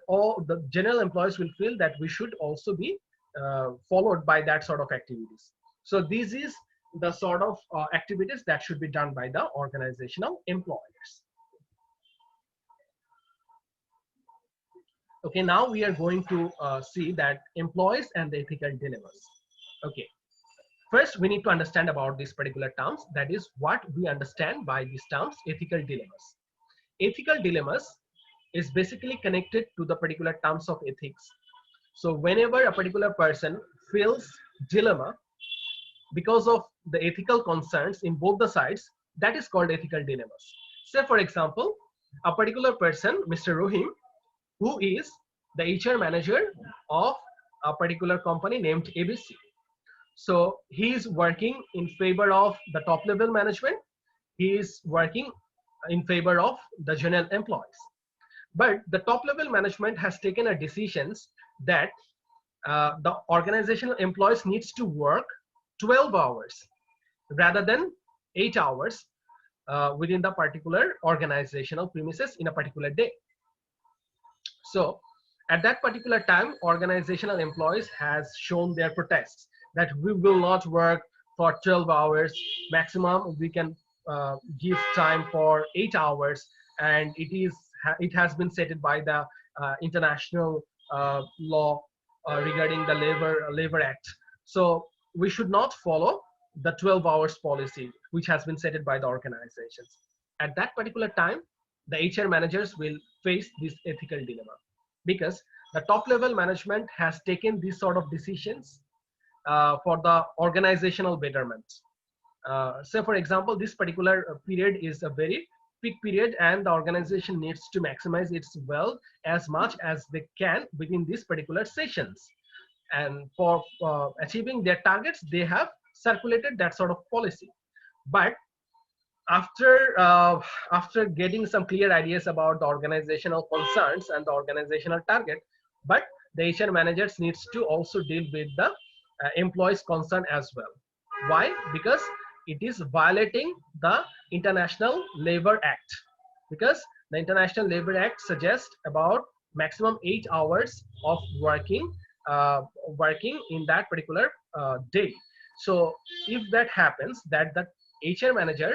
all the general employees will feel that we should also be followed by that sort of activities. So this is the sort of activities that should be done by the organizational employers. Okay, now we are going to see that employees and the ethical dilemmas. Okay, first we need to understand about these particular terms. That is what we understand by these terms, ethical dilemmas. Ethical dilemmas is basically connected to the particular terms of ethics. So whenever a particular person feels dilemma because of the ethical concerns in both the sides, That is called ethical dilemmas. Say for example, a particular person, Mr. Rohim, who is the HR manager of a particular company named ABC. So he is working in favor of the top level management. He is working in favor of the general employees. But the top level management has taken a decisions that the organizational employees needs to work 12 hours rather than 8 hours within the particular organizational premises in a particular day. So at that particular time, organizational employees has shown their protests that we will not work for 12 hours. Maximum we can give time for 8 hours, and it has been stated by the international law regarding the labor act. So we should not follow the 12 hours policy which has been set by the organizations. At that particular time, the HR managers will face this ethical dilemma, because the top level management has taken these sort of decisions for the organizational betterment. Say for example, this particular period is a very peak period, and the organization needs to maximize its wealth as much as they can within these particular sessions. And for achieving their targets, they have circulated that sort of policy. But after getting some clear ideas about the organizational concerns and the organizational target, but the HR managers needs to also deal with the employees concern as well. Why? Because it is violating the International Labor Act, because the International Labor Act suggests about maximum 8 hours of working in that particular day. So if that happens, that the HR manager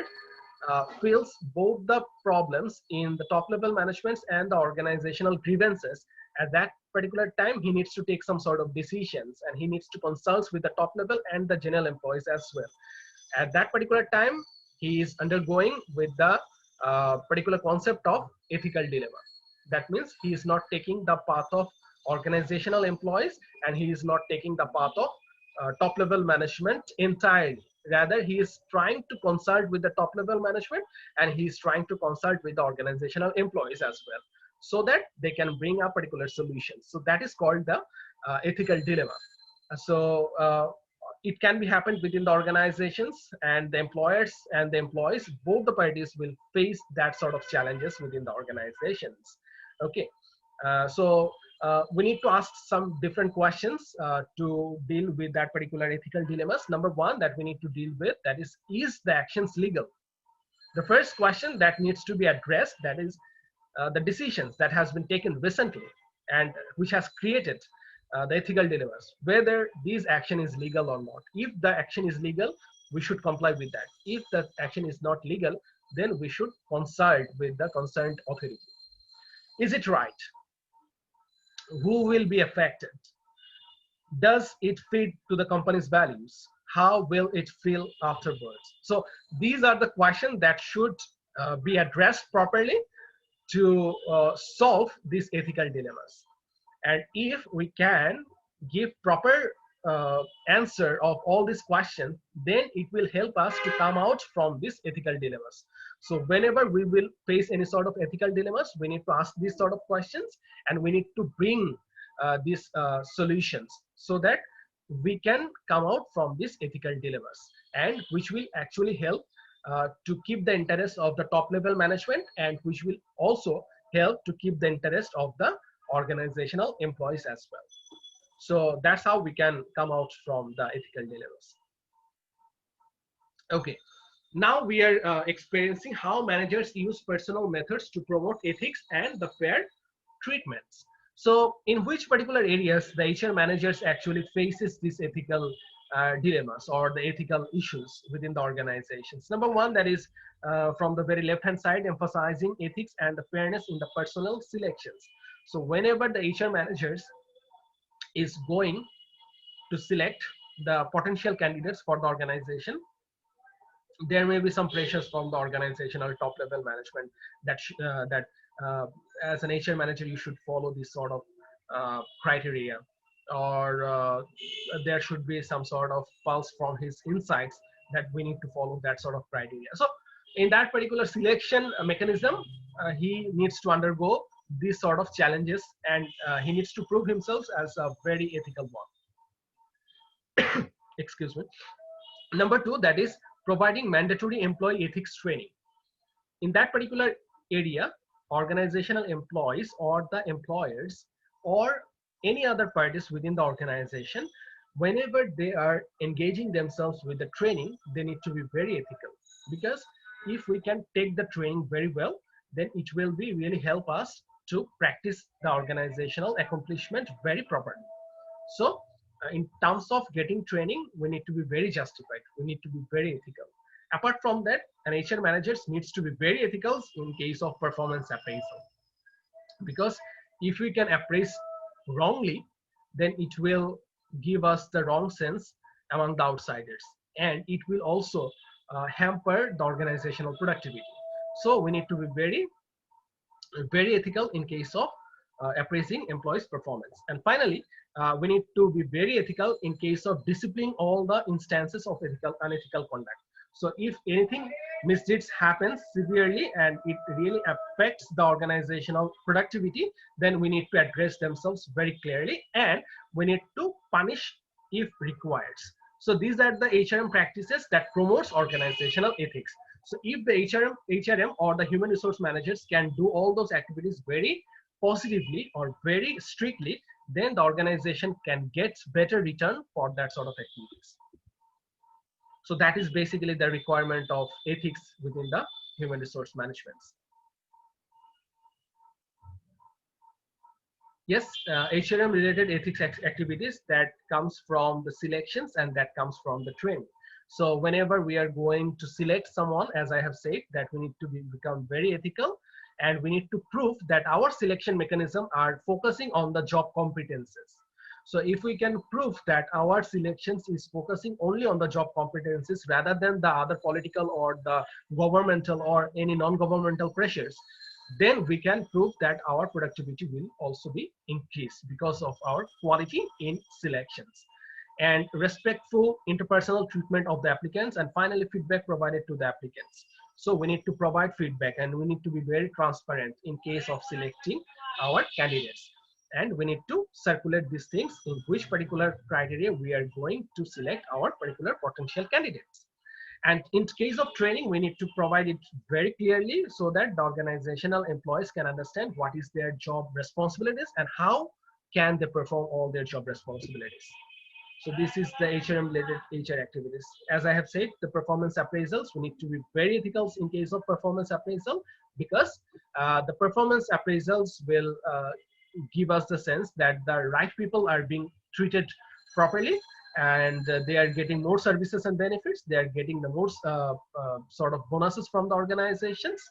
feels both the problems in the top level managements and the organizational grievances, at that particular time he needs to take some sort of decisions, and he needs to consult with the top level and the general employees as well. At that particular time, he is undergoing with the particular concept of ethical dilemma. That means he is not taking the path of organizational employees, and he is not taking the path of top level management entirely. Rather, he is trying to consult with the top level management, and he is trying to consult with the organizational employees as well, so that they can bring a particular solution. So that is called the ethical dilemma. So it can be happened within the organizations, and the employers and the employees, both the parties will face that sort of challenges within the organizations. Okay, we need to ask some different questions to deal with that particular ethical dilemmas. Number one that we need to deal with, that is the actions legal? The first question that needs to be addressed, that is the decisions that has been taken recently and which has created the ethical dilemmas, whether this action is legal or not. If the action is legal, we should comply with that. If the action is not legal, then we should consult with the concerned authority. Is it right? Who will be affected? Does it fit to the company's values? How will it feel afterwards? So these are the questions that should be addressed properly to solve these ethical dilemmas. And if we can give proper answer of all these questions, then it will help us to come out from these ethical dilemmas. So whenever we will face any sort of ethical dilemmas, we need to ask these sort of questions, and we need to bring these solutions, so that we can come out from these ethical dilemmas, and which will actually help to keep the interest of the top level management, and which will also help to keep the interest of the organizational employees as well. So that's how we can come out from the ethical dilemmas. Okay, now we are experiencing how managers use personal methods to promote ethics and the fair treatments. So in which particular areas the HR managers actually faces these ethical dilemmas or the ethical issues within the organizations? Number one, that is from the very left hand side, emphasizing ethics and the fairness in the personnel selections. So whenever the HR managers is going to select the potential candidates for the organization, there may be some pressures from the organizational top level management that as an HR manager you should follow this sort of criteria, or there should be some sort of pulse from his insights that we need to follow that sort of criteria. So in that particular selection mechanism, he needs to undergo these sort of challenges, and he needs to prove himself as a very ethical one. Excuse me. Number two, that is providing mandatory employee ethics training. In that particular area, organizational employees or the employers or any other parties within the organization, whenever they are engaging themselves with the training, they need to be very ethical, because if we can take the training very well, then it will be really help us to practice the organizational accomplishment very properly. So in terms of getting training, we need to be very justified, we need to be very ethical. Apart from that, an HR manager needs to be very ethical in case of performance appraisal, because if we can appraise wrongly, then it will give us the wrong sense among the outsiders, and it will also hamper the organizational productivity. So we need to be very ethical in case of appraising employees' performance. And finally, we need to be very ethical in case of disciplining all the instances of unethical conduct. So if anything misdeeds happens severely and it really affects the organizational productivity, then we need to address themselves very clearly, and we need to punish if required. So these are the HRM practices that promotes organizational ethics. So if the HRM or the human resource managers can do all those activities very positively or very strictly, then the organization can get better return for that sort of activities. So that is basically the requirement of ethics within the human resource management. Yes, HRM related ethics activities that comes from the selections and that comes from the training. So whenever we are going to select someone, as I have said, that we need to become very ethical, and we need to prove that our selection mechanism are focusing on the job competences. So if we can prove that our selections is focusing only on the job competencies rather than the other political or the governmental or any non-governmental pressures, then we can prove that our productivity will also be increased because of our quality in selections. And respectful interpersonal treatment of the applicants, and finally feedback provided to the applicants. So we need to provide feedback, and we need to be very transparent in case of selecting our candidates. And we need to circulate these things in which particular criteria we are going to select our particular potential candidates. And in case of training, we need to provide it very clearly so that the organizational employees can understand what is their job responsibilities and how can they perform all their job responsibilities. So this is the HRM related HR activities. As I have said, the performance appraisals, we need to be very ethical in case of performance appraisal, because the performance appraisals will give us the sense that the right people are being treated properly, and they are getting more services and benefits. They are getting the most sort of bonuses from the organizations,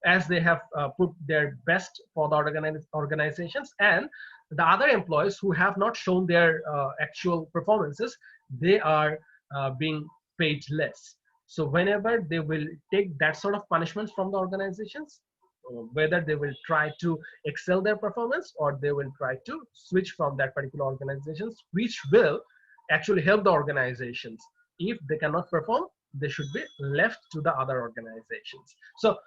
as they have put their best for the organizations. And the other employees who have not shown their actual performances, they are being paid less. So whenever they will take that sort of punishments from the organizations, whether they will try to excel their performance or they will try to switch from that particular organizations, which will actually help the organizations. If they cannot perform, they should be left to the other organizations. So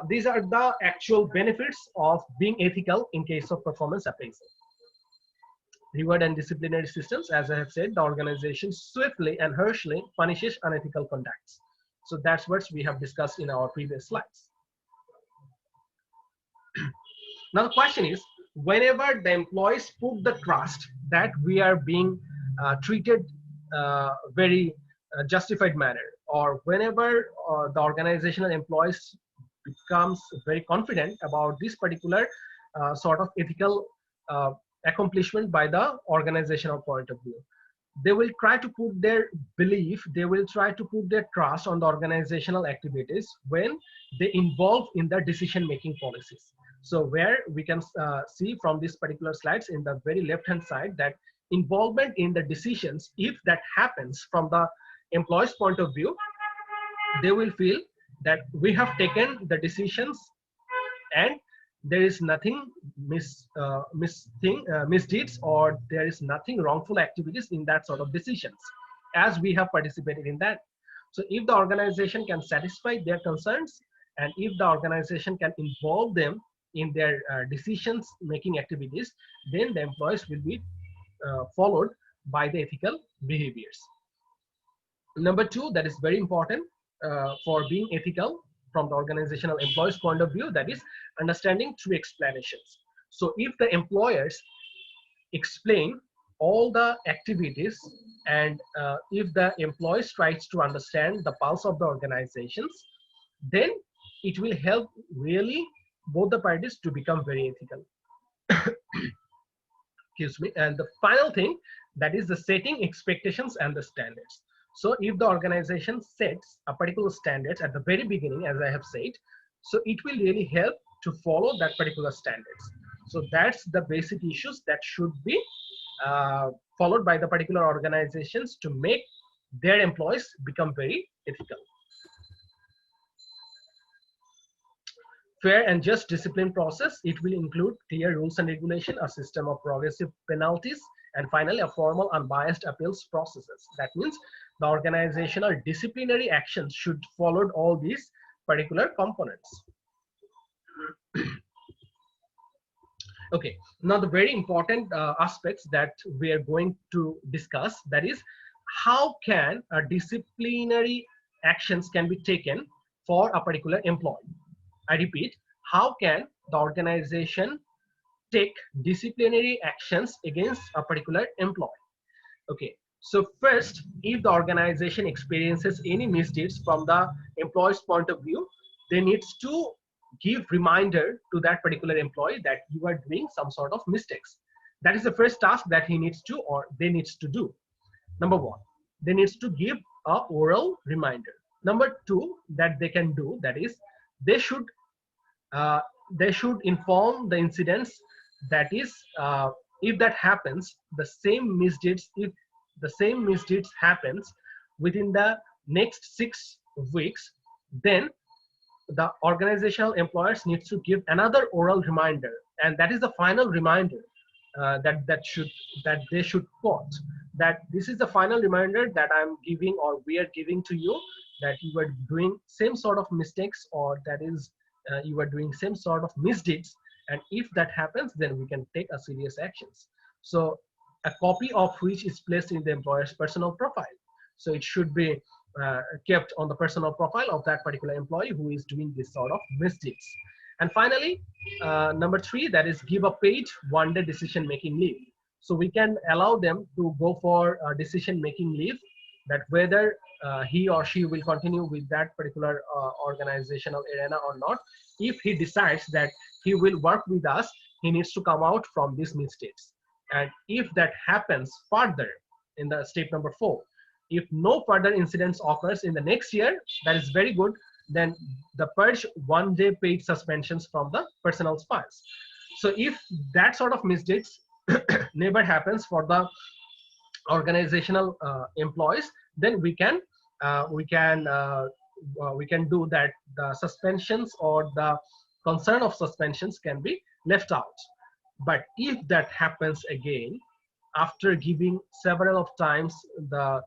these are the actual benefits of being ethical in case of performance appraisal. Reward and disciplinary systems, as I have said, the organization swiftly and harshly punishes unethical conducts. So that's what we have discussed in our previous slides. Now the question is, whenever the employees put the trust that we are being treated very justified manner, or whenever the organizational employees becomes very confident about this particular sort of ethical accomplishment by the organizational point of view, they will try to put their belief, they will try to put their trust on the organizational activities when they involve in the decision-making policies. So where we can see from this particular slides in the very left-hand side that involvement in the decisions, if that happens from the employee's point of view, they will feel that we have taken the decisions and there is nothing misdeeds, or there is nothing wrongful activities in that sort of decisions, as we have participated in that. So if the organization can satisfy their concerns, and if the organization can involve them in their decisions making activities, then the employees will be followed by the ethical behaviors. Number two, that is very important for being ethical from the organizational employees point of view, that is understanding through explanations. So if the employers explain all the activities, and if the employees tries to understand the pulse of the organizations, then it will help really both the parties to become very ethical. Excuse me. And the final thing, that is the setting expectations and the standards. So if the organization sets a particular standards at the very beginning, as I have said, so it will really help to follow that particular standards. So that's the basic issues that should be followed by the particular organizations to make their employees become very ethical. Fair and just discipline process, it will include clear rules and regulation, a system of progressive penalties, and finally a formal unbiased appeals processes. That means the organizational disciplinary actions should follow all these particular components. Okay, now the very important aspects that we are going to discuss, that is how can a disciplinary actions can be taken for a particular employee. I repeat, how can the organization take disciplinary actions against a particular employee? Okay, so first, if the organization experiences any misdeeds from the employee's point of view, they needs to give reminder to that particular employee that you are doing some sort of mistakes. That is the first task that he needs to, or they needs to do. Number one, they needs to give a oral reminder. Number two, that they can do, that is they should inform the incidents, that is if that happens, the same misdeeds, if the same misdeeds happens within the next 6 weeks, then the organizational employers needs to give another oral reminder, and that is the final reminder that they should quote, that this is the final reminder that I'm giving, or we are giving to you, that you are doing same sort of mistakes, or that is you are doing same sort of misdeeds, and if that happens, then we can take a serious actions. So a copy of which is placed in the employer's personal profile. So it should be kept on the personal profile of that particular employee who is doing this sort of misdeeds. And finally, number three, that is give a paid one-day decision-making leave. So we can allow them to go for a decision-making leave, that whether he or she will continue with that particular organizational arena or not. If he decides that he will work with us, he needs to come out from these mistakes. And if that happens further in the step number 4, if no further incidents occurs in the next year, that is very good, then the purge one-day paid suspensions from the personal files. So if that sort of mistakes never happens for the organizational employees, then we can do that. The suspensions or the concern of suspensions can be left out. But if that happens again, after giving several of times the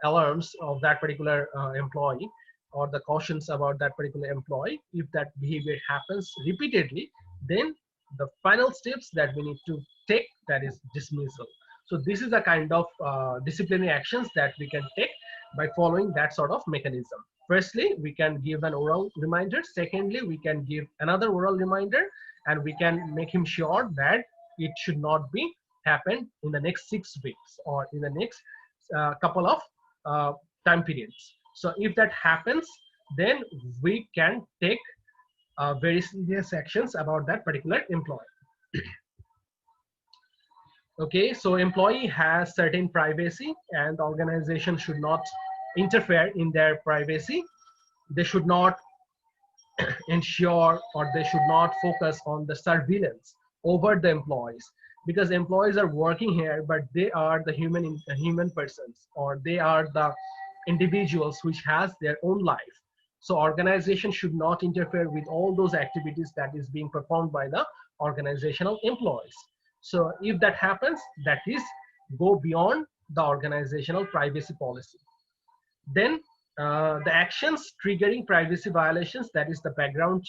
alarms of that particular employee, or the cautions about that particular employee, if that behavior happens repeatedly, then the final steps that we need to take, that is dismissal. So this is the kind of disciplinary actions that we can take by following that sort of mechanism. Firstly, we can give an oral reminder. Secondly, we can give another oral reminder, and we can make him sure that it should not be happen in the next 6 weeks or in the next couple of time periods. So if that happens, then we can take very serious actions about that particular employee. Okay, so employee has certain privacy, and the organization should not interfere in their privacy. They should not ensure, or they should not focus on the surveillance over the employees, because employees are working here, but they are the human persons, or they are the individuals which has their own life. So organization should not interfere with all those activities that is being performed by the organizational employees. So if that happens, that is go beyond the organizational privacy policy. Then The actions triggering privacy violations, that is the background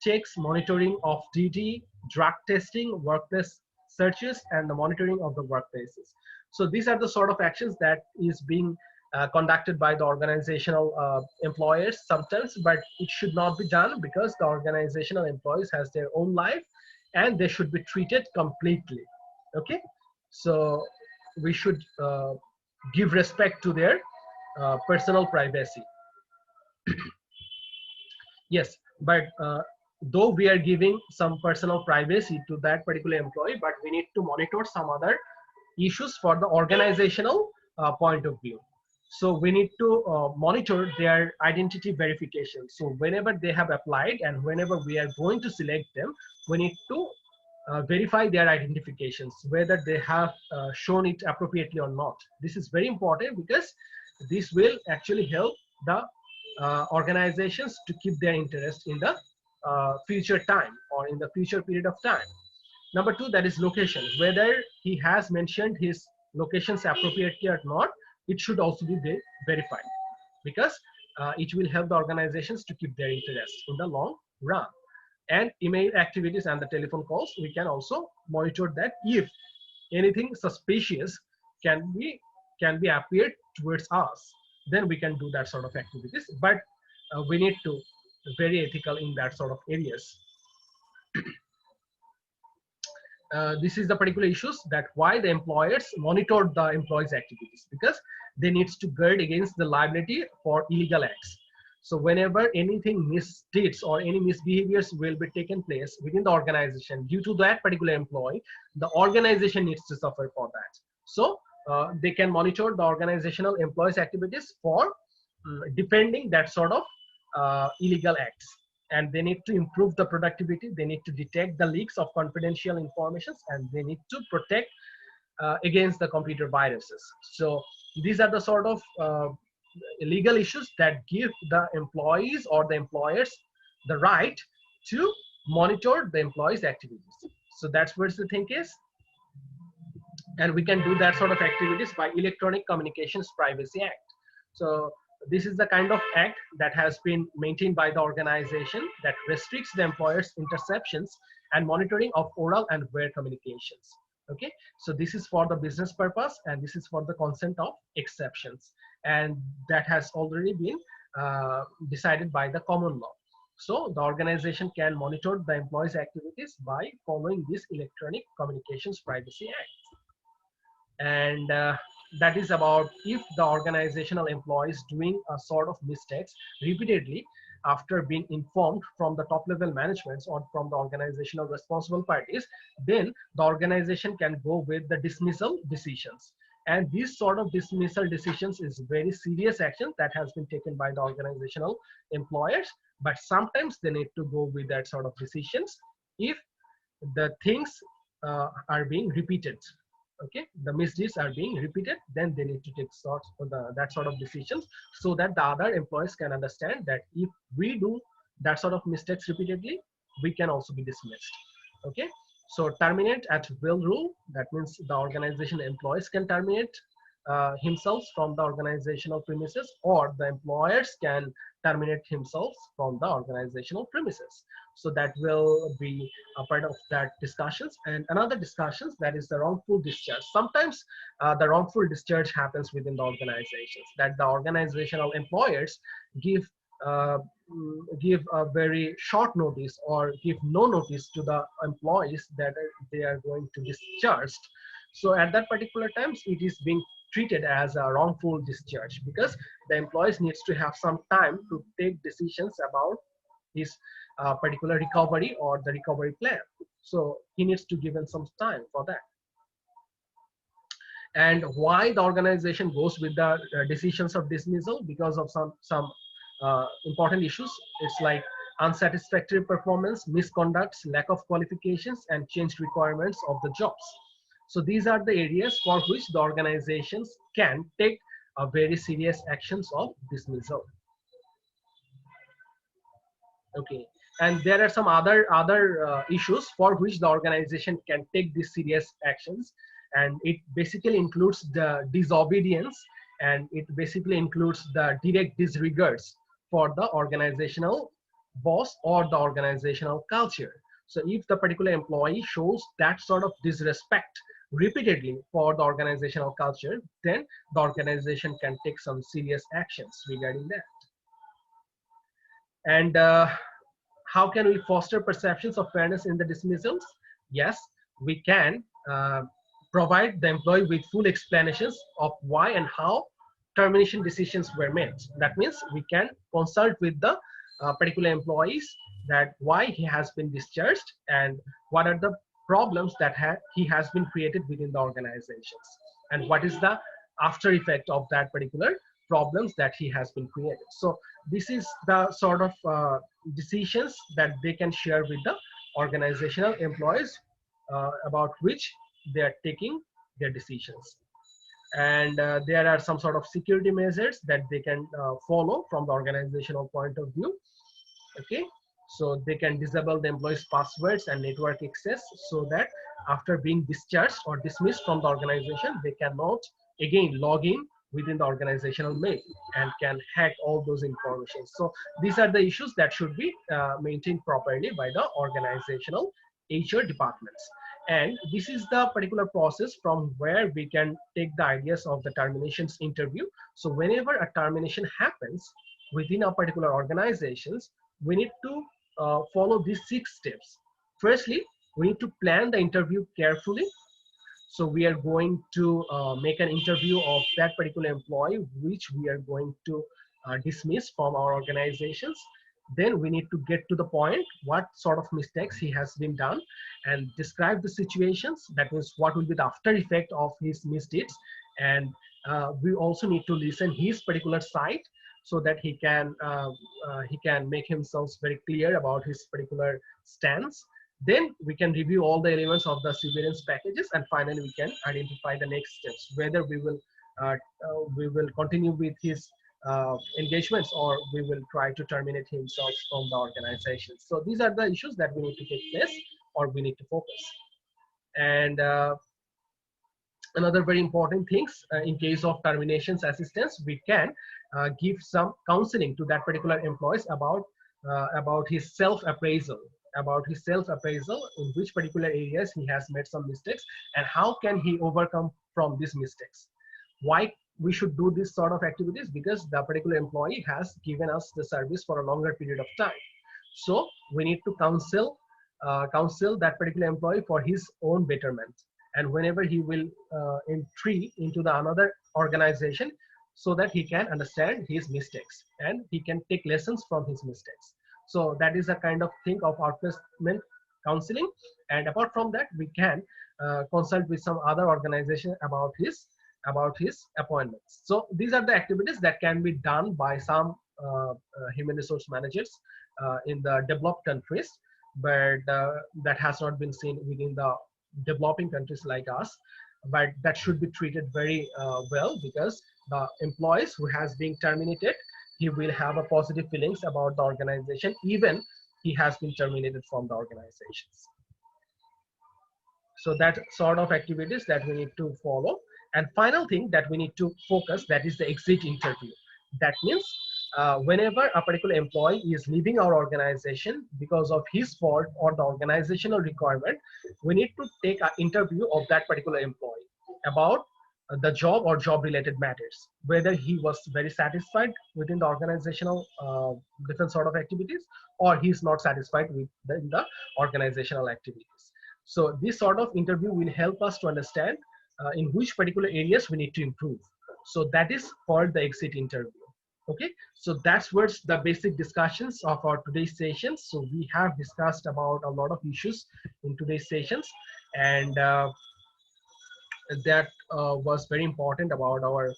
checks, monitoring of DD, drug testing, workplace searches, and the monitoring of the workplaces. So these are the sort of actions that is being conducted by the organizational employers sometimes, but it should not be done because the organizational employees has their own life and they should be treated completely. Okay, so we should give respect to their personal privacy. Yes, but though we are giving some personal privacy to that particular employee, but we need to monitor some other issues for the organizational point of view. So we need to monitor their identity verification. So whenever they have applied and whenever we are going to select them, we need to verify their identifications, whether they have shown it appropriately or not. This is very important because this will actually help the organizations to keep their interest in the future time or in the future period of time. Number two, that is location. Whether he has mentioned his locations appropriately or not, it should also be verified because it will help the organizations to keep their interest in the long run. And email activities and the telephone calls, we can also monitor that if anything suspicious can be appeared towards us, then we can do that sort of activities. But we need to very ethical in that sort of areas. This is the particular issues that why the employers monitor the employees' activities, because they need to guard against the liability for illegal acts. So whenever anything misstates or any misbehaviors will be taken place within the organization due to that particular employee, the organization needs to suffer for that. So they can monitor the organizational employees' activities for defending that sort of illegal acts. And they need to improve the productivity, they need to detect the leaks of confidential information, and they need to protect against the computer viruses. So these are the sort of legal issues that give the employees or the employers the right to monitor the employees' activities. So that's where the thing is. And we can do that sort of activities by Electronic Communications Privacy Act. So this is the kind of act that has been maintained by the organization that restricts the employer's interceptions and monitoring of oral and wire communications. Okay, so this is for the business purpose and this is for the consent of exceptions, and that has already been decided by the common law. So the organization can monitor the employees' activities by following this Electronic Communications Privacy Act. And that is about if the organizational employees doing a sort of mistakes repeatedly after being informed from the top level managements or from the organizational responsible parties, then the organization can go with the dismissal decisions. And this sort of dismissal decisions is very serious action that has been taken by the organizational employers, but sometimes they need to go with that sort of decisions if the things are being repeated. Okay, the misdeeds are being repeated, then they need to take that sort of decisions, so that the other employees can understand that if we do that sort of mistakes repeatedly, we can also be dismissed. Okay, so terminate at will rule, that means the organization employees can terminate himself from the organizational premises, or the employers can terminate himself from the organizational premises. So that will be a part of that discussions. And another discussions, that is the wrongful discharge. Sometimes the wrongful discharge happens within the organizations, that the organizational employers give a very short notice or give no notice to the employees that they are going to discharge. So at that particular times, it is being treated as a wrongful discharge, because the employees needs to have some time to take decisions about his particular recovery or the recovery plan. So he needs to give him some time for that. And why the organization goes with the decisions of dismissal? Because of some important issues. It's like unsatisfactory performance, misconducts, lack of qualifications, and changed requirements of the jobs. So these are the areas for which the organizations can take a very serious actions of dismissal. Okay, and there are some other issues for which the organization can take these serious actions, and it basically includes the disobedience and it basically includes the direct disregards for the organizational boss or the organizational culture. So if the particular employee shows that sort of disrespect repeatedly for the organizational culture, then the organization can take some serious actions regarding that. And how can we foster perceptions of fairness in the dismissals? Yes, we can provide the employee with full explanations of why and how termination decisions were made. That means we can consult with the particular employees that why he has been discharged and what are the problems that he has been created within the organizations, and what is the after effect of that particular problems that he has been created. So this is the sort of decisions that they can share with the organizational employees about which they are taking their decisions. And there are some sort of security measures that they can follow from the organizational point of view. Okay, so they can disable the employees passwords and network access, so that after being discharged or dismissed from the organization, they cannot again log in within the organizational mail and can hack all those information. So these are the issues that should be maintained properly by the organizational HR departments. And this is the particular process from where we can take the ideas of the terminations interview. So whenever a termination happens within a particular organizations, we need to follow these 6 steps. Firstly, we need to plan the interview carefully. So we are going to make an interview of that particular employee, which we are going to dismiss from our organizations. Then we need to get to the point what sort of mistakes he has been done and describe the situations. That means what will be the after effect of his misdeeds. And we also need to listen his particular side, so that he can make himself very clear about his particular stance. Then we can review all the elements of the severance packages, and finally we can identify the next steps, whether we will continue with his engagements, or we will try to terminate himself from the organization. So these are the issues that we need to take place, or we need to focus. And another very important things, in case of terminations assistance, we can give some counseling to that particular employees about his self-appraisal, in which particular areas he has made some mistakes and how can he overcome from these mistakes. Why we should do this sort of activities? Because the particular employee has given us the service for a longer period of time. So we need to counsel that particular employee for his own betterment. And whenever he will entry into the another organization, so that he can understand his mistakes and he can take lessons from his mistakes. So that is a kind of thing of outplacement counseling. And apart from that, we can consult with some other organization about his appointments. So these are the activities that can be done by some human resource managers in the developed countries, but that has not been seen within the developing countries like us. But that should be treated very well, because the employees who has been terminated, he will have a positive feelings about the organization, even he has been terminated from the organizations. So that sort of activities that we need to follow. And final thing that we need to focus, that is the exit interview. That means whenever a particular employee is leaving our organization because of his fault or the organizational requirement, we need to take an interview of that particular employee about the job or job related matters, whether he was very satisfied within the organizational different sort of activities, or he's not satisfied with the organizational activities. So this sort of interview will help us to understand in which particular areas we need to improve. So that is called the exit interview. Okay, so that's what's the basic discussions of our today's sessions. So we have discussed about a lot of issues in today's sessions, and that was very important about our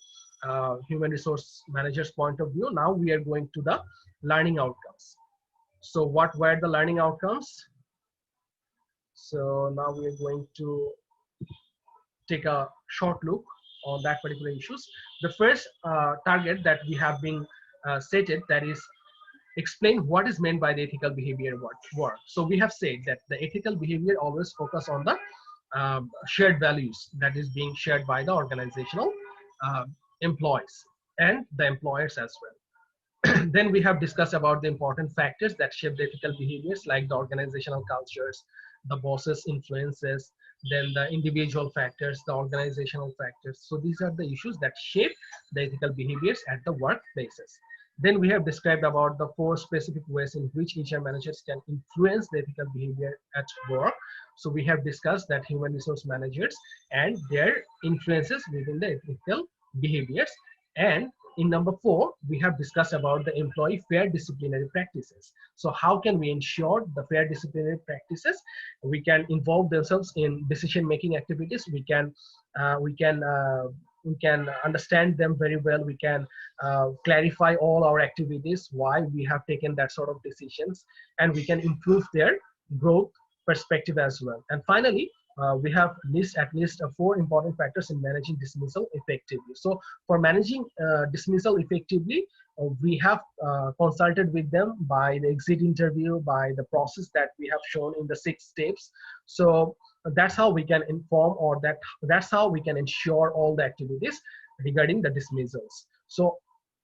human resource managers point of view. Now we are going to the learning outcomes. So what were the learning outcomes? So now we are going to take a short look on that particular issues. The first target that we have been stated, that is explain what is meant by the ethical behavior work. So we have said that the ethical behavior always focus on the shared values that is being shared by the organizational employees and the employers as well. Then we have discussed about the important factors that shape the ethical behaviors, like the organizational cultures, the bosses' influences, then the individual factors, the organizational factors. So these are the issues that shape the ethical behaviors at the workplaces. Then we have described about the 4 specific ways in which HR managers can influence the ethical behavior at work. So we have discussed that human resource managers and their influences within the ethical behaviors. And in number 4, we have discussed about the employee fair disciplinary practices. So how can we ensure the fair disciplinary practices? We can involve themselves in decision-making activities. We can understand them very well. We can clarify all our activities, why we have taken that sort of decisions, and we can improve their growth perspective as well. And finally, we have at least 4 important factors in managing dismissal effectively. So for managing dismissal effectively, we have consulted with them by the exit interview, by the process that we have shown in the 6 steps. So that's how we can inform, or that's how we can ensure all the activities regarding the dismissals. So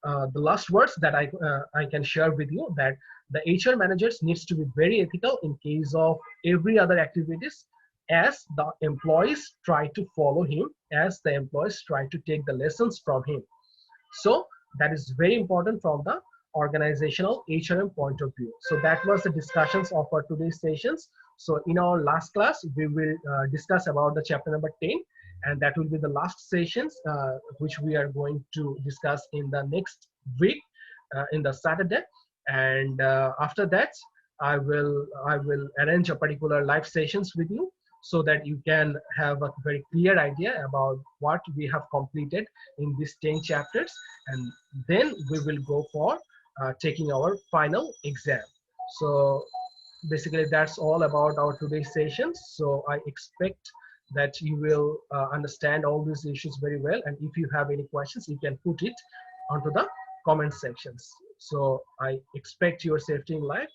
the last words that I can share with you, that the HR managers needs to be very ethical in case of every other activities, as the employees try to follow him, as the employees try to take the lessons from him. So that is very important from the organizational HRM point of view. So that was the discussions of our today's sessions. So in our last class, we will discuss about the chapter number 10, and that will be the last sessions which we are going to discuss in the next week, in the Saturday. And after that, I will arrange a particular live sessions with you, so that you can have a very clear idea about what we have completed in these 10 chapters. And then we will go for taking our final exam. So basically that's all about our today's sessions. So I expect that you will understand all these issues very well. And if you have any questions, you can put it onto the comment sections. So I expect your safety in life.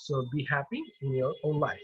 So be happy in your own life.